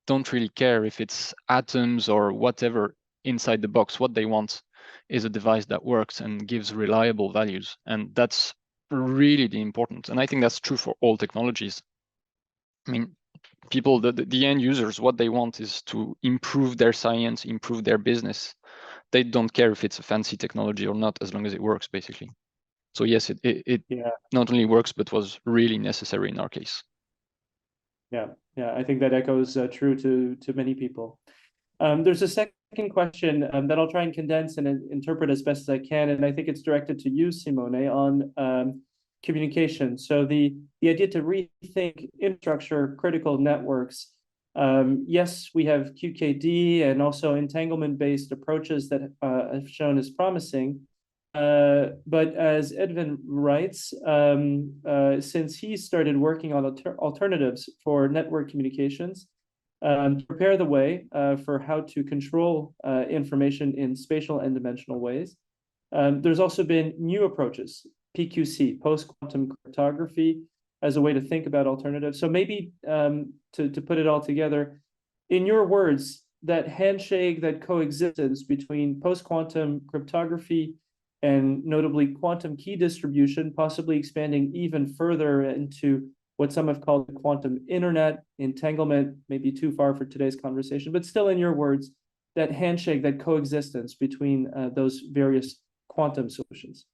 don't really care if it's atoms or whatever inside the box. What they want is a device that works and gives reliable values. And that's really the important. And I think that's true for all technologies. I mean, people, the end users, what they want is to improve their science, improve their business. They don't care if it's a fancy technology or not, as long as it works, basically. So yes, it not only works, but was really necessary in our case. Yeah, I think that echoes true to many people. There's a second question that I'll try and condense and interpret as best as I can, and I think it's directed to you, Simone, on communication. So the idea to rethink infrastructure, critical networks. Yes, we have QKD and also entanglement-based approaches that have shown as promising. But as Edwin writes, since he started working on alternatives for network communications, to prepare the way for how to control information in spatial and dimensional ways, there's also been new approaches, PQC, post-quantum cryptography, as a way to think about alternatives. So maybe to put it all together, in your words, that handshake, that coexistence between post-quantum cryptography and notably quantum key distribution, possibly expanding even further into what some have called the quantum internet, entanglement, maybe too far for today's conversation, but still in your words, that handshake, that coexistence between those various quantum solutions.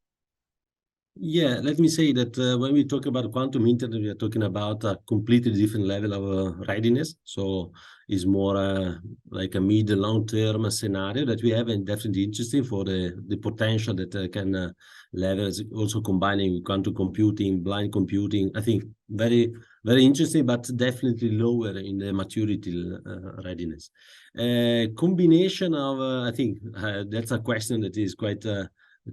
Yeah, let me say that when we talk about quantum internet, we are talking about a completely different level of readiness. So it's more like a mid long-term scenario that we have, and definitely interesting for the potential that can leverage, also combining quantum computing, blind computing. I think very, very interesting, but definitely lower in the maturity readiness. Combination of, I think that's a question that is quite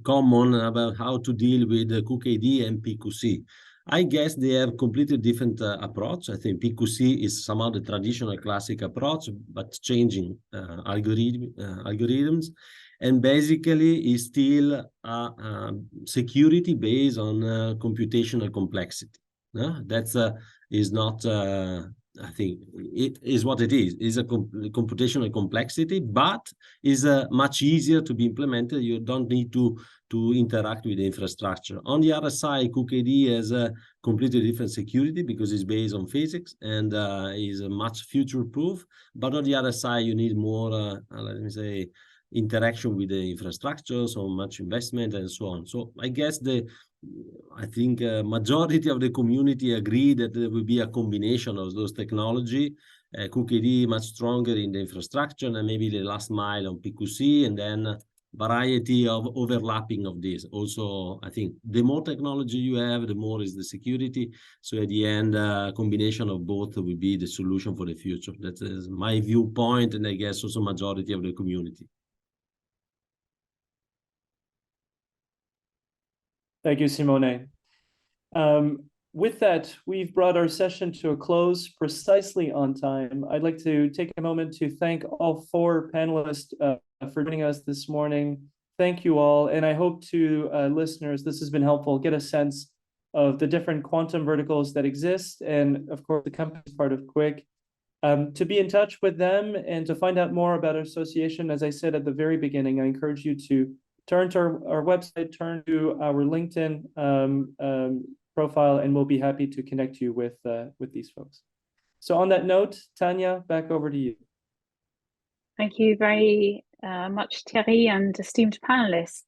common about how to deal with QKD and PQC. I guess they have completely different approach. I think PQC is somehow the traditional classic approach, but changing algorithms, and basically is still security based on computational complexity. That's is not. I think it is what it is. It's a computational complexity, but is much easier to be implemented. You don't need to interact with the infrastructure. On the other side, QKD has a completely different security because it's based on physics and is much future-proof. But on the other side, you need more, let me say, interaction with the infrastructure, so much investment and so on. So I guess I think majority of the community agree that there will be a combination of those technology. QKD much stronger in the infrastructure and maybe the last mile on PQC, and then variety of overlapping of this. Also, I think the more technology you have, the more is the security. So at the end, combination of both will be the solution for the future. That is my viewpoint, and I guess also majority of the community. Thank you, Simone. With that, we've brought our session to a close precisely on time. I'd like to take a moment to thank all 4 panelists for joining us this morning. Thank you all, and I hope to listeners, this has been helpful, get a sense of the different quantum verticals that exist, and of course, the company is part of QuIC. To be in touch with them and to find out more about our association, as I said at the very beginning, I encourage you to turn to our website, turn to our LinkedIn profile, and we'll be happy to connect you with these folks. So on that note, Tanya, back over to you. Thank you very much, Thierry, and esteemed panelists.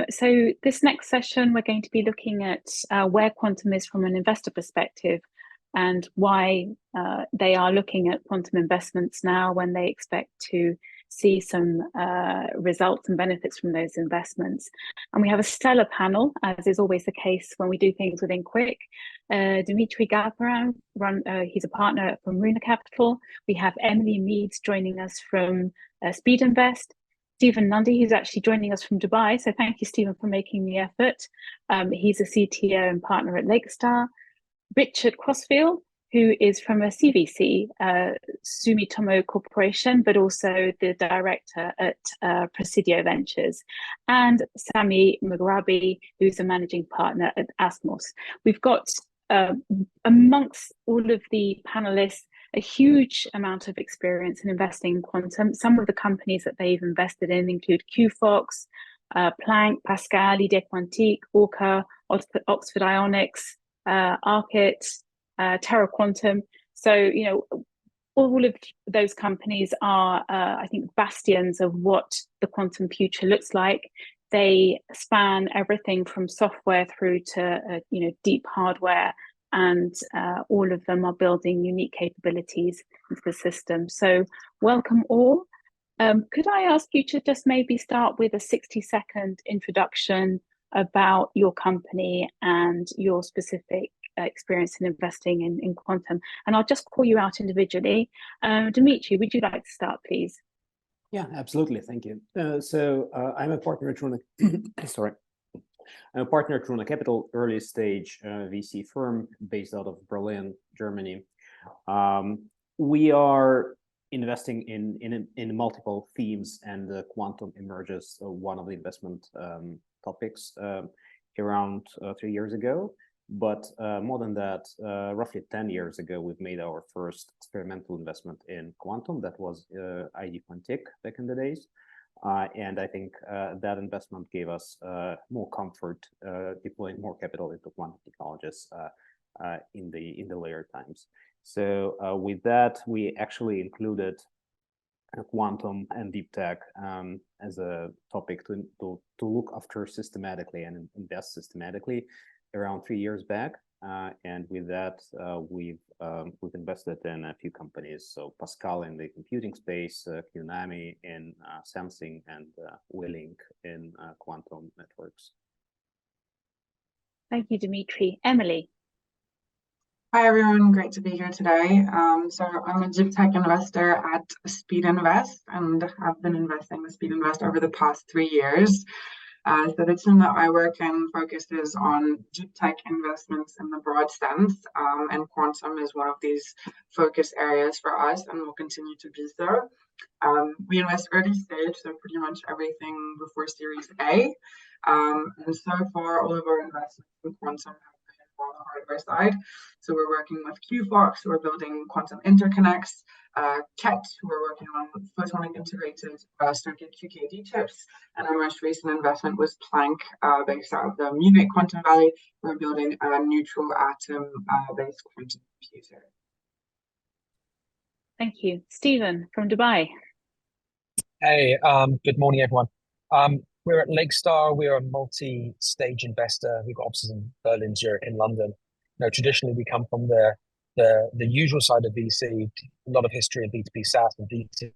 So this next session, we're going to be looking at where quantum is from an investor perspective and why they are looking at quantum investments now when they expect to see some results and benefits from those investments. And we have a stellar panel, as is always the case when we do things within QuIC. Dmitry Galperin, he's a partner from Runa Capital. We have Emily Meads joining us from Speedinvest. Stephen Nundy, who's actually joining us from Dubai. So thank you, Stephen, for making the effort. He's a CTO and partner at Lakestar. Richard Crossfield, who is from a CVC, Sumitomo Corporation, but also the director at Presidio Ventures, and Sami Mughrabi, who's a managing partner at Asmos. We've got amongst all of the panelists a huge amount of experience in investing in quantum. Some of the companies that they've invested in include QFox, Planck, Pascal, Idée Quantique, Orca, Oxford Ionics, Arkit, Terra Quantum. So, you know, all of those companies are, I think, bastions of what the quantum future looks like. They span everything from software through to, you know, deep hardware, and all of them are building unique capabilities into the system. So welcome all. Could I ask you to just maybe start with a 60-second introduction about your company and your specific experience in investing in quantum? And I'll just call you out individually. Dmitry, would you like to start, please? Yeah, absolutely. Thank you. I'm a partner at Runa. Sorry. I'm a partner at Runa Capital, early stage VC firm based out of Berlin, Germany. We are investing in multiple themes, and quantum emerges one of the investment topics around 3 years ago. But more than that, roughly 10 years ago, we've made our first experimental investment in quantum. That was Idée Quantique back in the days. And I think that investment gave us more comfort deploying more capital into quantum technologies in the later times. So with that, we actually included quantum and deep tech as a topic to look after systematically and invest systematically around 3 years back. And with that, we've invested in a few companies. So Pascal in the computing space, QNAMI in sensing, and WeLink in quantum networks. Thank you, Dmitry. Emily. Hi, everyone. Great to be here today. So I'm a deep tech investor at Speedinvest and have been investing with Speedinvest over the past 3 years. So the team that I work in focuses on deep tech investments in the broad sense, and quantum is one of these focus areas for us and will continue to be so. We invest early stage, so pretty much everything before Series A. And so far, all of our investments in quantum have been on the hardware side. So we're working with QuIC, who are building quantum interconnects, QET, who are working on photonic integrated circuit QKD chips, and our most recent investment was Planck, based out of the Munich Quantum Valley. We're building a neutral atom based quantum computer. Thank you. Stephen from Dubai. Hey, good morning, everyone. We're at Lakestar. We're a multi-stage investor. We've got offices in Berlin, Zurich, and London. You know, traditionally, we come from the usual side of VC, a lot of history in B2B SaaS and B2C.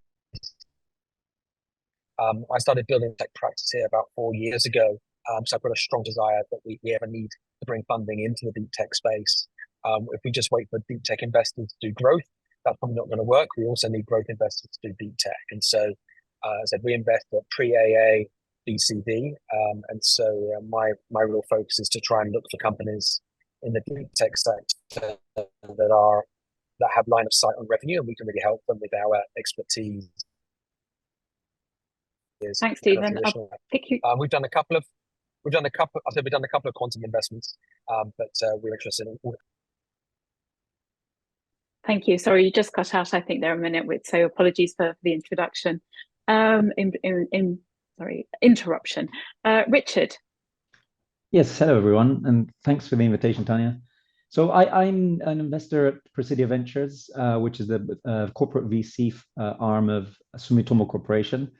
I started building tech practice here about 4 years ago. So I've got a strong desire that we have a need to bring funding into the deep tech space. If we just wait for deep tech investors to do growth, that's probably not going to work. We also need growth investors to do deep tech. And so, as I said, we invest at pre-AA, BCD. And so my real focus is to try and look for companies in the deep tech sector that have line of sight on revenue, and we can really help them with our expertise. Thanks, Stephen. I'll pick you. We've done a couple of quantum investments, but we're interested in all. Thank you. Sorry, you just cut out, I think, there a minute, so apologies for the introduction. Interruption. Richard. Yes, hello everyone, and thanks for the invitation, Tanya. So I'm an investor at Presidio Ventures, which is the corporate VC arm of Sumitomo Corporation.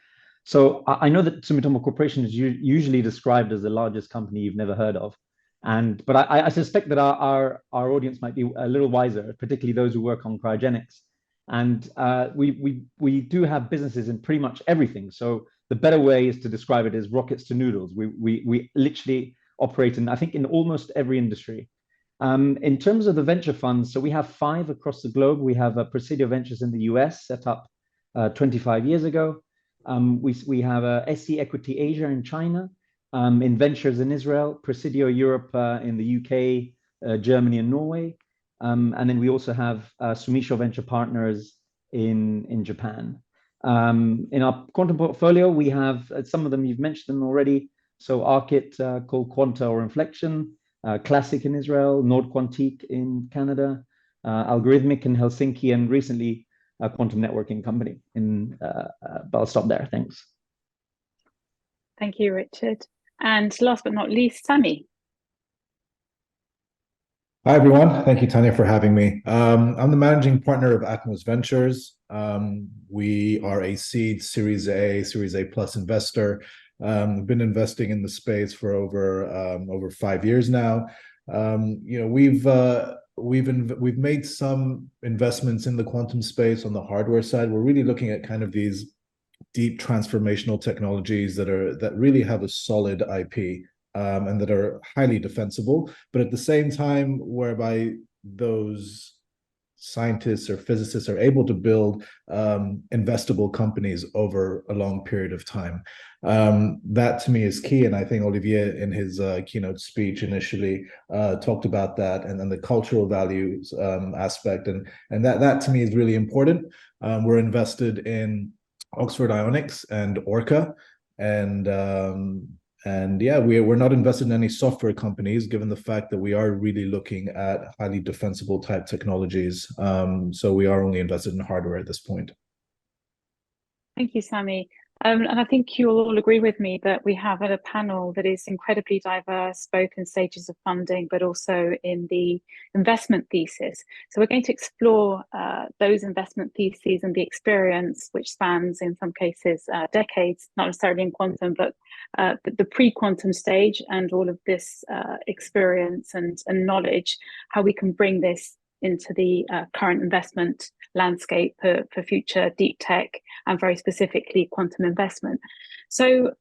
So I know that Sumitomo Corporation is usually described as the largest company you've never heard of, but I suspect that our audience might be a little wiser, particularly those who work on cryogenics. And we do have businesses in pretty much everything. So the better way is to describe it as rockets to noodles. We literally operate in, I think, in almost every industry. In terms of the venture funds, so we have 5 across the globe. We have Presidio Ventures in the US, set up 25 years ago. We have SC Equity Asia in China, in Ventures in Israel, Presidio Europe in the UK, Germany and Norway. And then we also have Sumisho Venture Partners in Japan. In our quantum portfolio, we have some of them, you've mentioned them already. So Arkit called Quanta or Inflection, Classic in Israel, Nord Quantique in Canada, Algorithmic in Helsinki, and recently a quantum networking company but I'll stop there. Thanks. Thank you, Richard. And last but not least, Sami. Hi, everyone. Thank you, Tanya, for having me. I'm the managing partner of Atmos Ventures. We are a seed Series A, Series A plus investor. We've been investing in the space for over 5 years now. You know, we've made some investments in the quantum space on the hardware side. We're really looking at kind of these deep transformational technologies that really have a solid IP. And that are highly defensible, but at the same time, whereby those scientists or physicists are able to build investable companies over a long period of time. That to me is key, and I think Olivier in his keynote speech initially talked about that, and then the cultural values aspect, and that to me is really important. We're invested in Oxford Ionics and Orca, and yeah, we're not invested in any software companies, given the fact that we are really looking at highly defensible type technologies. So we are only invested in hardware at this point. Thank you, Sami. And I think you'll all agree with me that we have a panel that is incredibly diverse, both in stages of funding, but also in the investment thesis. So we're going to explore those investment theses and the experience, which spans in some cases decades, not necessarily in quantum, but the pre-quantum stage, and all of this experience and knowledge, how we can bring this into the current investment landscape for future deep tech and very specifically quantum investment. So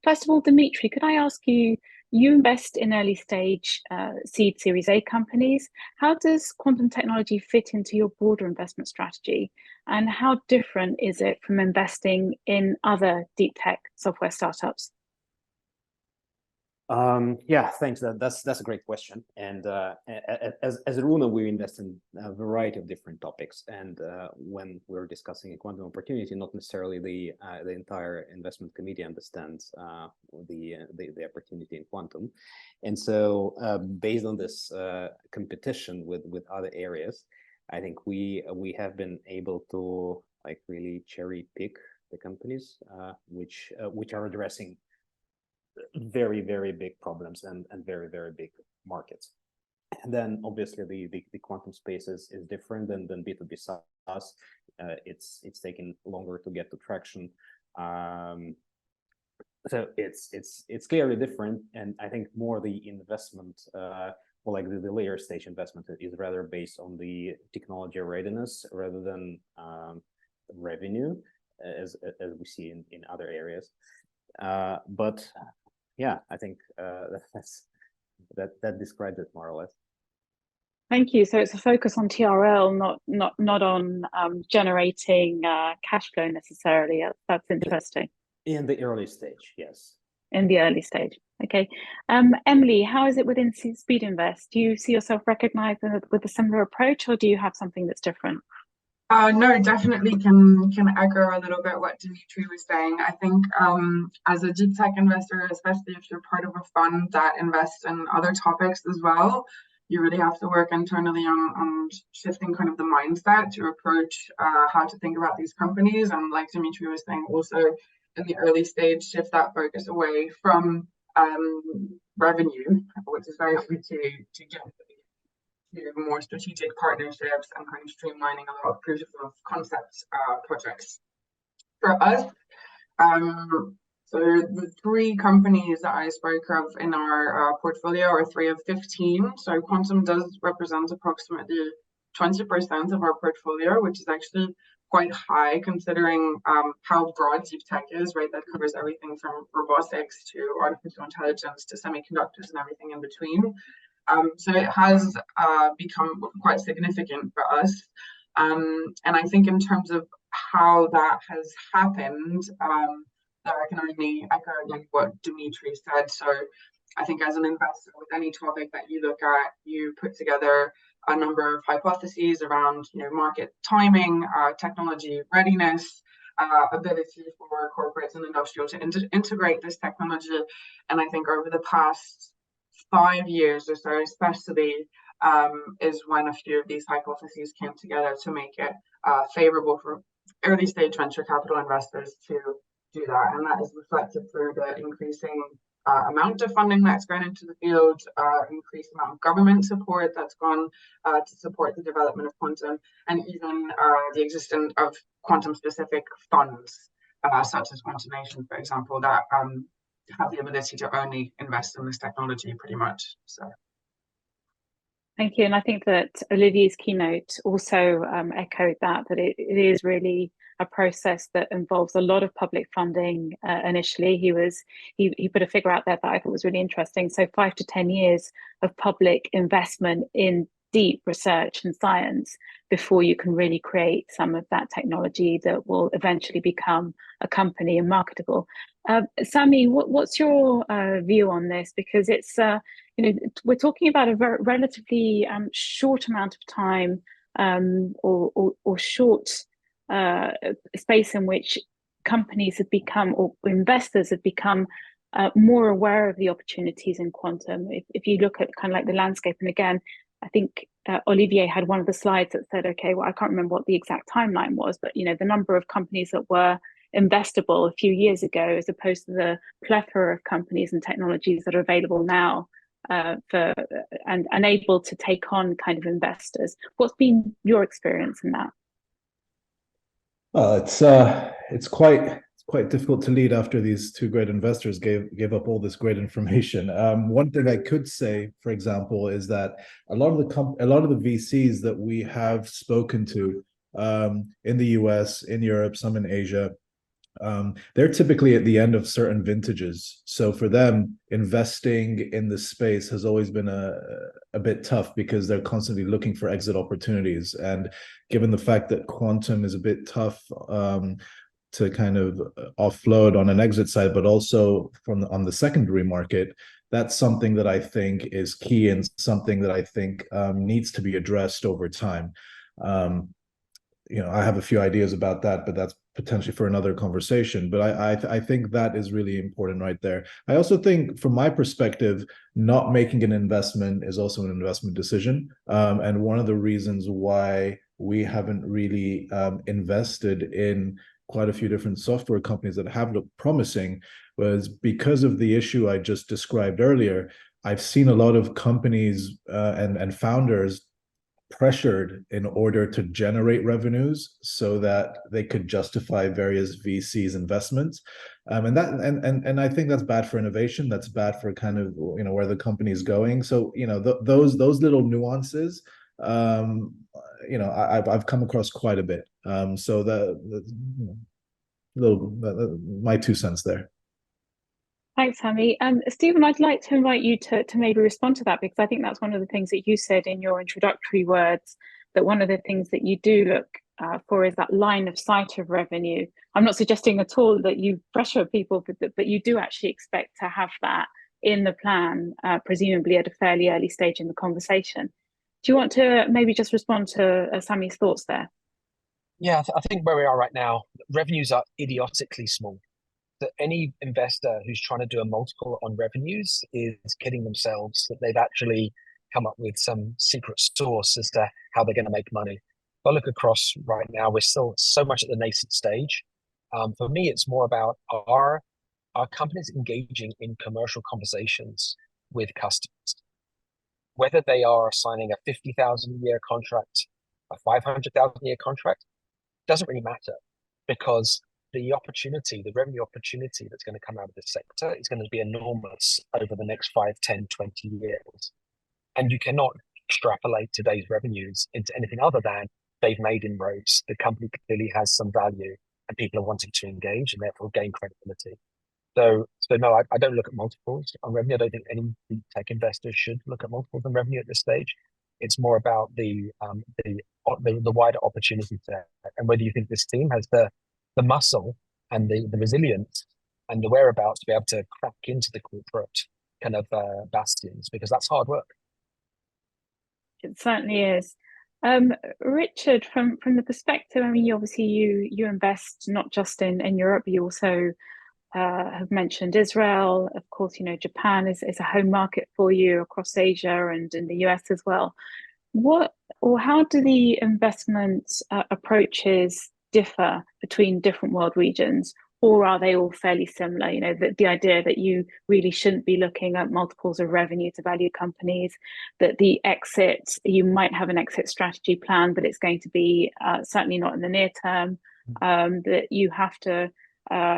first of all, Dmitry, could I ask you, you invest in early stage seed Series A companies. How does quantum technology fit into your broader investment strategy? And how different is it from investing in other deep tech software startups? Yeah, thanks. That's a great question. And as Runa, we invest in a variety of different topics. And when we're discussing a quantum opportunity, not necessarily the entire investment committee understands the opportunity in quantum. And so, based on this competition with other areas, I think we have been able to like really cherry pick the companies which are addressing very, very big problems and very, very big markets. And then obviously the quantum space is different than B2B SaaS. It's taken longer to get to traction. So it's clearly different. And I think more the investment, or like the later stage investment is rather based on the technology readiness rather than revenue, as we see in other areas. But yeah, I think that describes it more or less. Thank you. So it's a focus on TRL, not on generating cash flow necessarily. That's interesting. In the early stage, yes. In the early stage, okay. Emily, how is it within Speedinvest? Do you see yourself recognized with a similar approach, or do you have something that's different? No, definitely can echo a little bit what Dmitry was saying. I think as a deep tech investor, especially if you're part of a fund that invests in other topics as well, you really have to work internally on shifting kind of the mindset to approach how to think about these companies. And like Dmitry was saying, also in the early stage, shift that focus away from revenue, which is very hard to get more strategic partnerships and kind of streamlining a lot of proof of concept projects. For us, so the 3 companies that I spoke of in our portfolio are 3 of 15. So quantum does represent approximately 20% of our portfolio, which is actually quite high considering how broad deep tech is, right? That covers everything from robotics to artificial intelligence to semiconductors and everything in between. So it has become quite significant for us. And I think in terms of how that has happened, that I can only echo like what Dmitry said. So I think as an investor with any topic that you look at, you put together a number of hypotheses around, market timing, technology readiness, ability for corporates and industrial to integrate this technology. And I think over the past 5 years or so, especially, is when a few of these hypotheses came together to make it favorable for early stage venture capital investors to do that. And that is reflected through the increasing amount of funding that's gone into the field, increased amount of government support that's gone to support the development of quantum, and even the existence of quantum specific funds, such as Quantonation, for example, that have the ability to only invest in this technology pretty much. So thank you. And I think that Olivier's keynote also echoed that it is really a process that involves a lot of public funding. Initially, he put a figure out there that I thought was really interesting. So 5 to 10 years of public investment in deep research and science before you can really create some of that technology that will eventually become a company and marketable. Sami, what's your view on this? Because it's we're talking about a very relatively short amount of time or short space in which companies have become, or investors have become, more aware of the opportunities in quantum. If you look at kind of like the landscape, and again, I think Olivier had one of the slides that said, okay, well, I can't remember what the exact timeline was, but the number of companies that were investable a few years ago, as opposed to the plethora of companies and technologies that are available now and able to take on kind of investors. What's been your experience in that? Well, it's quite difficult to lead after these two great investors gave up all this great information. One thing I could say, for example, is that a lot of the VCs that we have spoken to in the US, in Europe, some in Asia, they're typically at the end of certain vintages. So for them, investing in this space has always been a bit tough because they're constantly looking for exit opportunities. And given the fact that quantum is a bit tough to kind of offload on an exit side, but also on the secondary market, that's something that I think is key and something that I think needs to be addressed over time. I have a few ideas about that, but that's potentially for another conversation. But I think that is really important right there. I also think, from my perspective, not making an investment is also an investment decision. And one of the reasons why we haven't really invested in quite a few different software companies that have looked promising was because of the issue I just described earlier. I've seen a lot of companies and founders pressured in order to generate revenues so that they could justify various VCs investments, and I think that's bad for innovation. That's bad for kind of where the company is going. So those little nuances, I've come across quite a bit. So my 2 cents there. Thanks, Hami. Stephen, I'd like to invite you to maybe respond to that, because I think that's one of the things that you said in your introductory words, that one of the things that you do look for is that line of sight of revenue. I'm not suggesting at all that you pressure people, but you do actually expect to have that in the plan, presumably at a fairly early stage in the conversation. Do you want to maybe just respond to Sami's thoughts there? Yeah, I think where we are right now, revenues are idiotically small. That any investor who's trying to do a multiple on revenues is kidding themselves that they've actually come up with some secret sauce as to how they're going to make money. If I look across right now, we're still so much at the nascent stage. For me, it's more about our companies engaging in commercial conversations with customers. Whether they are signing a 50,000 a year contract, a 500,000 a year contract, doesn't really matter, because the revenue opportunity that's going to come out of this sector is going to be enormous over the next 5, 10, 20 years. And you cannot extrapolate today's revenues into anything other than they've made inroads. The company clearly has some value and people are wanting to engage and therefore gain credibility. So no, I don't look at multiples on revenue. I don't think any tech investors should look at multiples on revenue at this stage. It's more about the wider opportunity set, and whether you think this team has the muscle and the resilience and the whereabouts to be able to crack into the corporate kind of bastions, because that's hard work. It certainly is. Richard, from the perspective, I mean, obviously you invest not just in Europe, you also have mentioned Israel. Of course, Japan is a home market for you, across Asia and in the US as well. How do the investment approaches differ between different world regions, or are they all fairly similar? The idea that you really shouldn't be looking at multiples of revenue to value companies, that the exit, you might have an exit strategy plan, but it's going to be certainly not in the near term, that you have to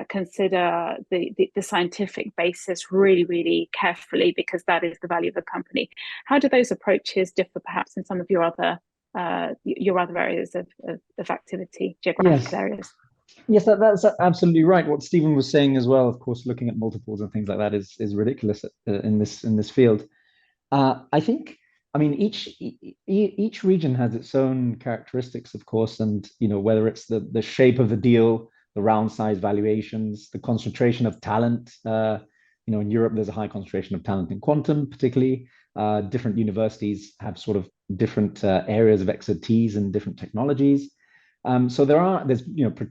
consider the scientific basis really, really carefully, because that is the value of a company. How do those approaches differ perhaps in some of your other areas of activity, geographical areas? Yes, that's absolutely right. What Stephen was saying as well, of course, looking at multiples and things like that is ridiculous in this field. I think, I mean, each region has its own characteristics, of course, and whether it's the shape of the deal, the round size valuations, the concentration of talent. In Europe, there's a high concentration of talent in quantum, particularly. Different universities have sort of different areas of expertise and different technologies. So there's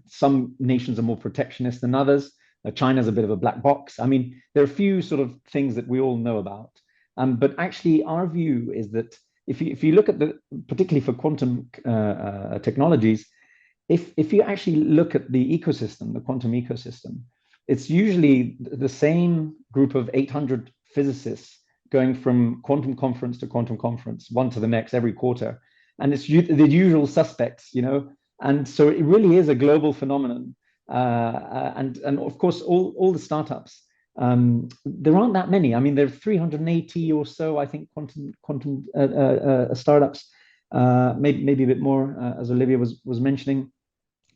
some nations are more protectionist than others. China's a bit of a black box. I mean, there are a few sort of things that we all know about. But actually, our view is that if you look at particularly for quantum technologies, if you actually look at the ecosystem, the quantum ecosystem, it's usually the same group of 800 physicists going from quantum conference to quantum conference, one to the next every quarter. And it's the usual suspects, you know, and so it really is a global phenomenon. And of course, all the startups, there aren't that many. I mean, there are 380 or so, I think, quantum startups, maybe a bit more, as Olivier was mentioning,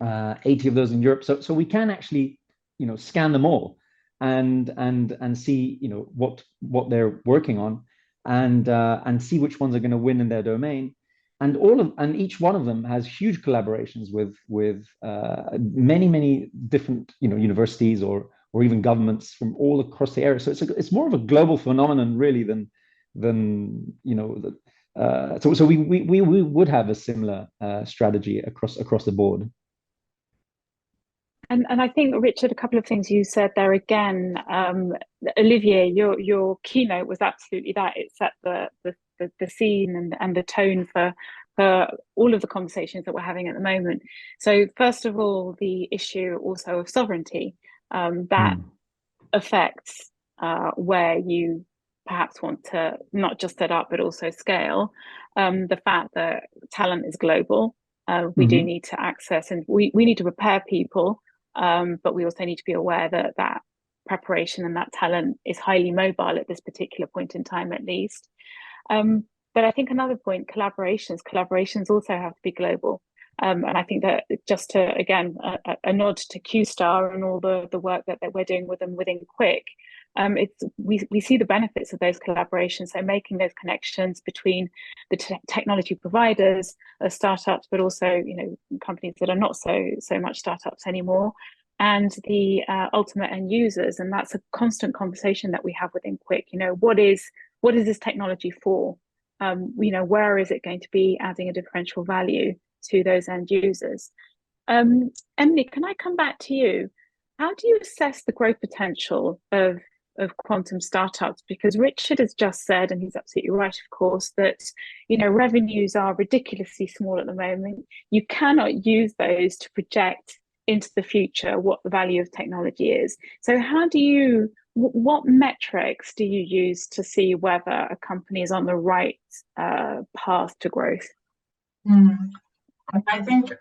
80 of those in Europe. So we can actually, you know, scan them all and see, you know, what they're working on, and see which ones are going to win in their domain. And each one of them has huge collaborations with many different, you know, universities or even governments from all across the area. So it's more of a global phenomenon really than you know. So we would have a similar strategy across the board. And I think, Richard, a couple of things you said there again. Olivier, your keynote was absolutely that. It set the scene and the tone for all of the conversations that we're having at the moment. So first of all, the issue also of sovereignty that affects where you perhaps want to not just set up but also scale. The fact that talent is global, we do need to access, and we need to prepare people. But we also need to be aware that that preparation and that talent is highly mobile at this particular point in time, at least. But I think another point, collaborations also have to be global. And I think that just to, again, a nod to QStar and all the work that we're doing with them within QuIC, we see the benefits of those collaborations. So making those connections between the technology providers, startups, but also, you know, companies that are not so much startups anymore, and the ultimate end users. And that's a constant conversation that we have within QuIC. You know, what is this technology for? You know, where is it going to be adding a differential value to those end users? Emily, can I come back to you? How do you assess the growth potential of quantum startups? Because Richard has just said, and he's absolutely right, of course, that, you know, revenues are ridiculously small at the moment. You cannot use those to project into the future what the value of technology is. So what metrics do you use to see whether a company is on the right path to growth? I think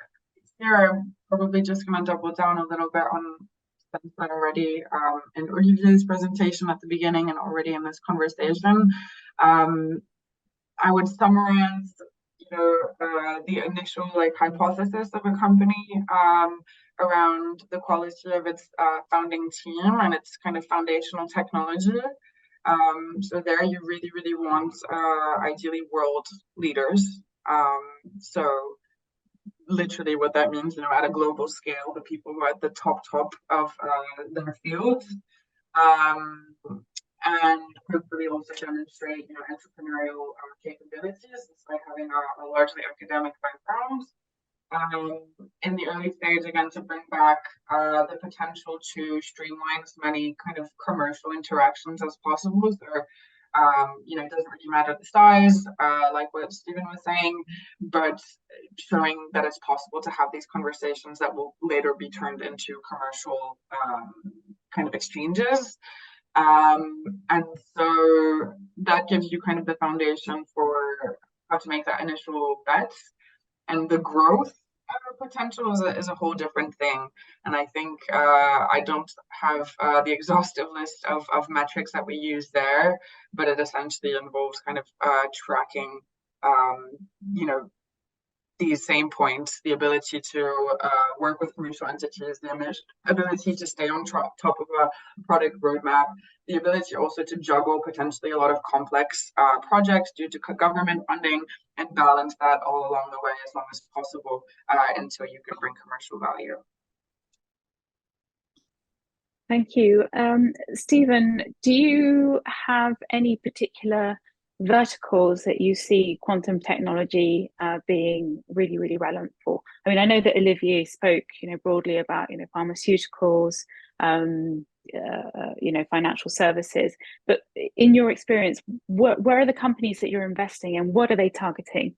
here I'm probably just going to double down a little bit on things that already in Olivier's presentation at the beginning and already in this conversation. I would summarize, you know, the initial hypothesis of a company around the quality of its founding team and its kind of foundational technology. So there you really want ideally world leaders. So literally what that means, you know, at a global scale, the people who are at the top of their field, and hopefully also demonstrate, you know, entrepreneurial capabilities despite having a largely academic background. In the early stage, again, to bring back the potential to streamline as many kind of commercial interactions as possible. So, you know, it doesn't really matter the size, like what Stephen was saying, but showing that it's possible to have these conversations that will later be turned into commercial kind of exchanges. And so that gives you kind of the foundation for how to make that initial bet. And the growth potential is a whole different thing. And I think I don't have the exhaustive list of metrics that we use there, but it essentially involves kind of tracking, you know, these same points, the ability to work with commercial entities, the ability to stay on top of a product roadmap, the ability also to juggle potentially a lot of complex projects due to government funding, and balance that all along the way as long as possible until you can bring commercial value. Thank you. Stephen, do you have any particular verticals that you see quantum technology being really relevant for? I mean, I know that Olivier spoke, you know, broadly about, you know, pharmaceuticals, you know, financial services, but in your experience, where are the companies that you're investing in? What are they targeting?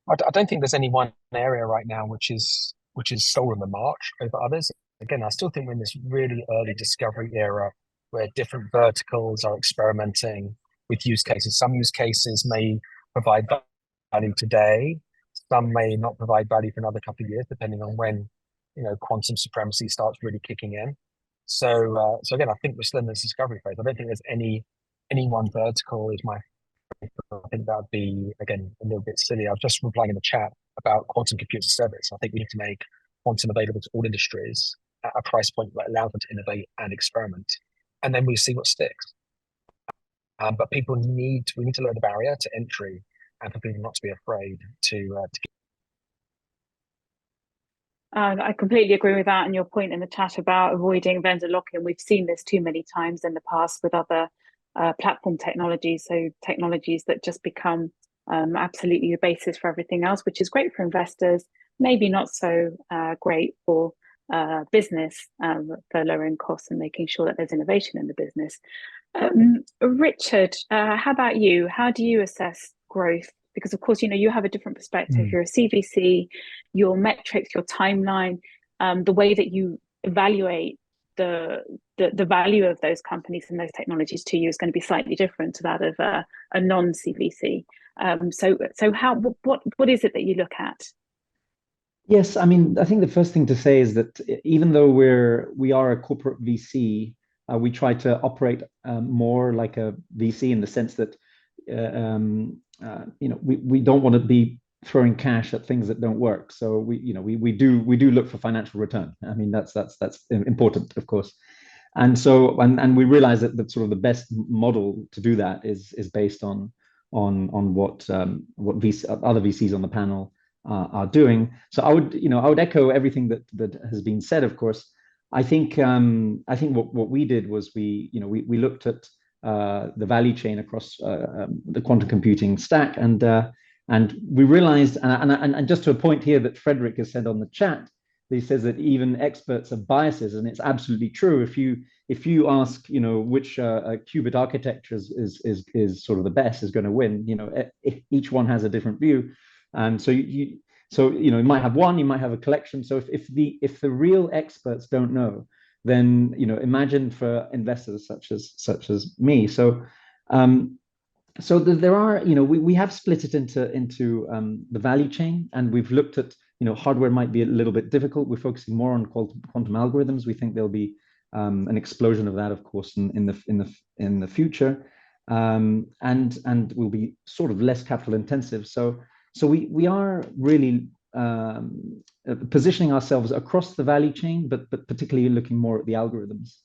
I don't think there's any one area right now which is stolen the march over others. Again, I still think we're in this really early discovery era where different verticals are experimenting with use cases. Some use cases may provide value today, some may not provide value for another couple of years, depending on when quantum supremacy starts really kicking in. So again, I think we're still in this discovery phase. I don't think there's any one vertical is my. I think that would be, again, a little bit silly. I was just replying in the chat about quantum computer service. I think we need to make quantum available to all industries at a price point that allows them to innovate and experiment, and then we see what sticks. But we need to lower the barrier to entry, and for people not to be afraid to. I completely agree with that, and your point in the chat about avoiding vendor lock-in. We've seen this too many times in the past with other platform technologies, so technologies that just become absolutely the basis for everything else, which is great for investors, maybe not so great for business, for lowering costs and making sure that there's innovation in the business. Richard, how about you? How do you assess growth? Because of course, you have a different perspective. You're a CVC, your metrics, your timeline, the way that you evaluate the value of those companies and those technologies to you is going to be slightly different to that of a non-CVC. So what is it that you look at? Yes, I mean, I think the first thing to say is that even though we are a corporate VC, we try to operate more like a VC in the sense that we don't want to be throwing cash at things that don't work. So we do look for financial return. I mean, that's important, of course. And so and we realize that sort of the best model to do that is based on what other VCs on the panel are doing. So I would echo everything that has been said. Of course, I think what we did was we looked at the value chain across the quantum computing stack, and we realized, and just to a point here that Frederick has said on the chat, he says that even experts have biases, and it's absolutely true. If you ask, which qubit architecture is sort of the best, is going to win, each one has a different view, and so you might have one, you might have a collection. So if the real experts don't know, then imagine for investors such as me. So there are we have split it into the value chain, and we've looked at hardware might be a little bit difficult. We're focusing more on quantum algorithms. We think there'll be an explosion of that, of course, in the future, and will be sort of less capital intensive. So we are really positioning ourselves across the value chain, but particularly looking more at the algorithms.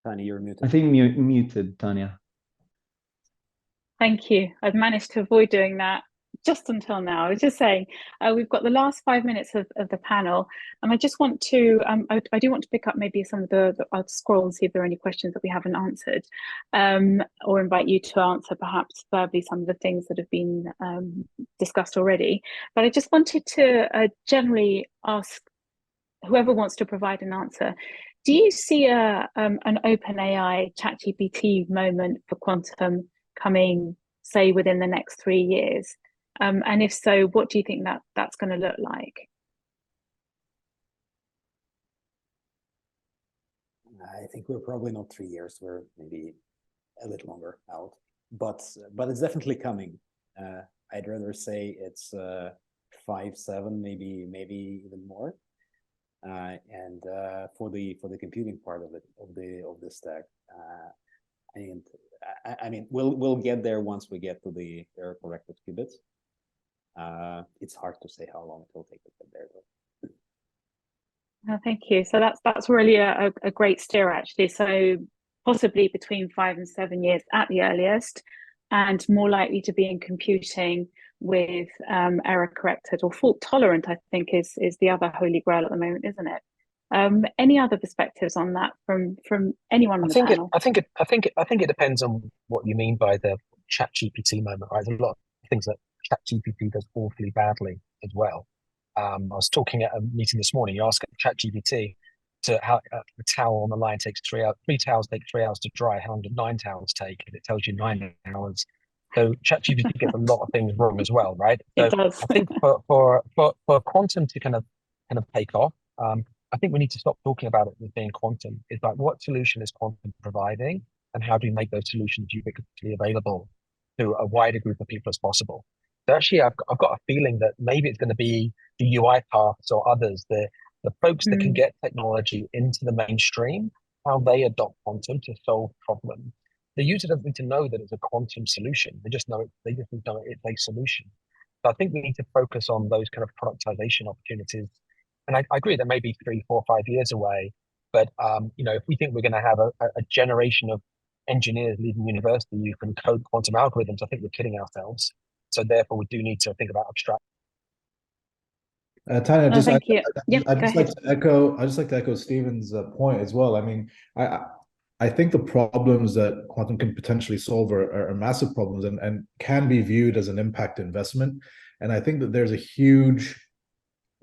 Tanya, you're muted. I think muted, Tanya. Thank you. I've managed to avoid doing that just until now. I was just saying, we've got the last 5 minutes of the panel, and I just want to, I do want to pick up maybe some of I'll scroll and see if there are any questions that we haven't answered, or invite you to answer perhaps verbally some of the things that have been discussed already. But I just wanted to generally ask whoever wants to provide an answer, do you see an OpenAI ChatGPT moment for quantum coming, say, within the next 3 years? And if so, what do you think that's going to look like? I think we're probably not 3 years. We're maybe a little longer out, but it's definitely coming. I'd rather say it's 5, 7, maybe even more. And for the computing part of it, of the stack, I mean, we'll get there once we get to the error-corrected qubits. It's hard to say how long it will take to get there, though. Oh, thank you. So that's really a great steer, actually. So possibly between 5 and 7 years at the earliest, and more likely to be in computing with error-corrected or fault-tolerant, I think is the other holy grail at the moment, isn't it? Any other perspectives on that from anyone on the panel? I think it depends on what you mean by the ChatGPT moment, right? There's a lot of things that ChatGPT does awfully badly as well. I was talking at a meeting this morning. You ask ChatGPT to how a towel on the line takes 3 hours. 3 towels take 3 hours to dry. How long did 9 towels take? And it tells you 9 hours. So ChatGPT gets a lot of things wrong as well, right? So It does. I think for quantum to kind of take off, I think we need to stop talking about it as being quantum. It's like, what solution is quantum providing, and how do we make those solutions ubiquitously available to a wider group of people as possible? So actually, I've got a feeling that maybe it's going to be the UiPaths or others, the folks that can get technology into the mainstream, how they adopt quantum to solve problems. The user doesn't need to know that it's a quantum solution. They just know it's a solution. So I think we need to focus on those kind of productization opportunities. And I agree that may be 3, 4, 5 years away. But if we think we're going to have a generation of engineers leaving university who can code quantum algorithms, I think we're kidding ourselves. So therefore, we do need to think about abstract. Tanya, I'd just like to echo Stephen's point as well. I mean, I think the problems that quantum can potentially solve are massive problems and can be viewed as an impact investment. And I think that there's a huge,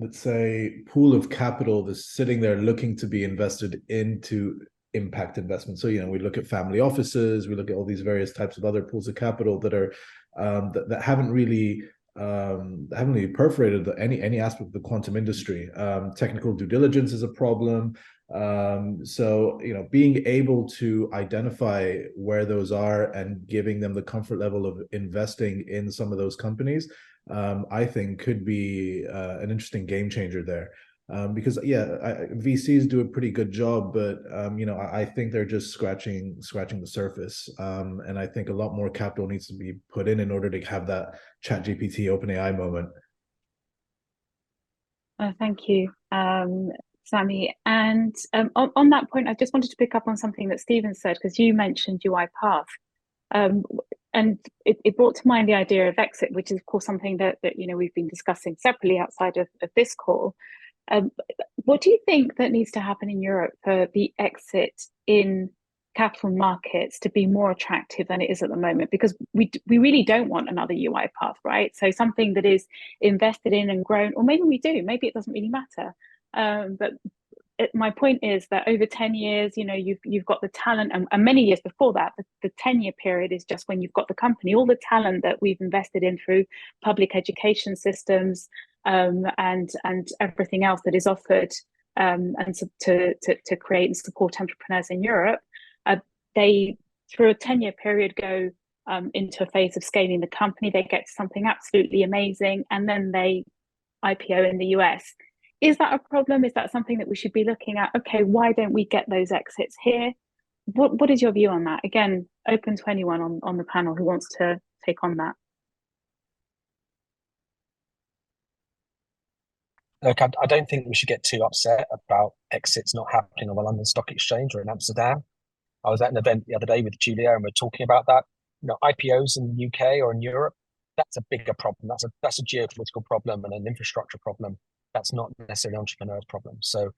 let's say, pool of capital that's sitting there looking to be invested into impact investment. So, we look at family offices, we look at all these various types of other pools of capital that are that haven't really perforated any aspect of the quantum industry. Technical due diligence is a problem. So, being able to identify where those are and giving them the comfort level of investing in some of those companies, I think could be an interesting game changer there. Because VCs do a pretty good job, but I think they're just scratching the surface. And I think a lot more capital needs to be put in order to have that ChatGPT OpenAI moment. Thank you, Sammy. And on that point, I just wanted to pick up on something that Stephen said, because you mentioned UiPath. And it brought to mind the idea of exit, which is, of course, something that we've been discussing separately outside of this call. What do you think that needs to happen in Europe for the exit in capital markets to be more attractive than it is at the moment? Because we really don't want another UiPath, right? So something that is invested in and grown, or maybe we do, maybe it doesn't really matter. But my point is that over 10 years, you've got the talent, and many years before that, the 10-year period is just when you've got the company, all the talent that we've invested in through public education systems, and everything else that is offered, and to create and support entrepreneurs in Europe. They, through a 10-year period, go into a phase of scaling the company. They get to something absolutely amazing, and then they IPO in the US. Is that a problem? Is that something that we should be looking at? Okay, why don't we get those exits here? What is your view on that? Again, open to anyone on the panel who wants to take on that. Look, I don't think we should get too upset about exits not happening on the London Stock Exchange or in Amsterdam. I was at an event the other day with Julia, and we're talking about that. IPOs in the UK or in Europe, that's a bigger problem. That's a geopolitical problem and an infrastructure problem. That's not necessarily an entrepreneur's problem. So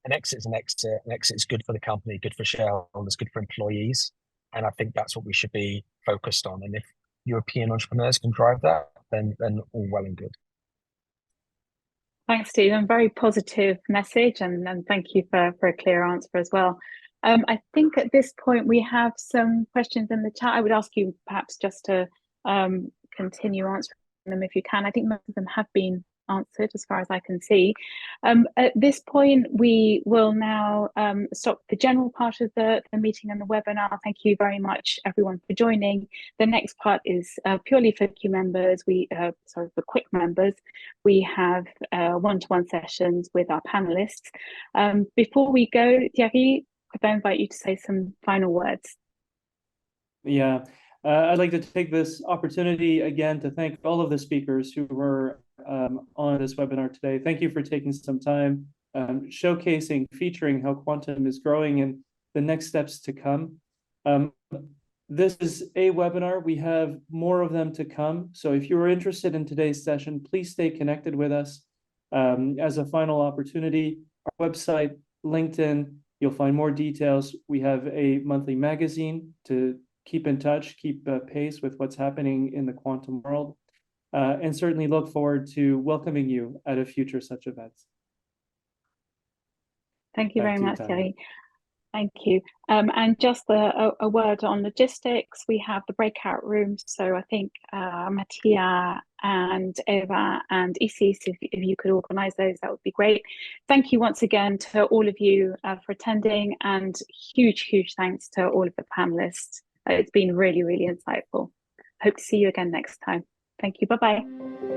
an exit is an exit. An exit is good for the company, good for shareholders, good for employees. And I think that's what we should be focused on. And if European entrepreneurs can drive that, then all well and good. Thanks, Stephen. Very positive message, and thank you for a clear answer as well. I think at this point we have some questions in the chat. I would ask you perhaps just to continue answering them if you can. I think most of them have been answered as far as I can see. At this point, we will now stop the general part of the meeting and the webinar. Thank you very much, everyone, for joining. The next part is purely for Q members. For QuIC members, we have one-to-one sessions with our panelists. Before we go, Thierry, could I invite you to say some final words? Yeah, I'd like to take this opportunity again to thank all of the speakers who were on this webinar today. Thank you for taking some time showcasing, featuring how quantum is growing and the next steps to come. This is a webinar. We have more of them to come. So if you are interested in today's session, please stay connected with us. As a final opportunity, our website, LinkedIn, you'll find more details. We have a monthly magazine to keep in touch, keep pace with what's happening in the quantum world, and certainly look forward to welcoming you at a future such event. Thank you Back very to you, much, Tanya. Thierry. Thank you. And just a word on logistics. We have the breakout rooms. So I think Mattia and Eva and Isis, if you could organize those, that would be great. Thank you once again to all of you for attending, and huge thanks to all of the panelists. It's been really insightful. Hope to see you again next time. Thank you. Bye-bye.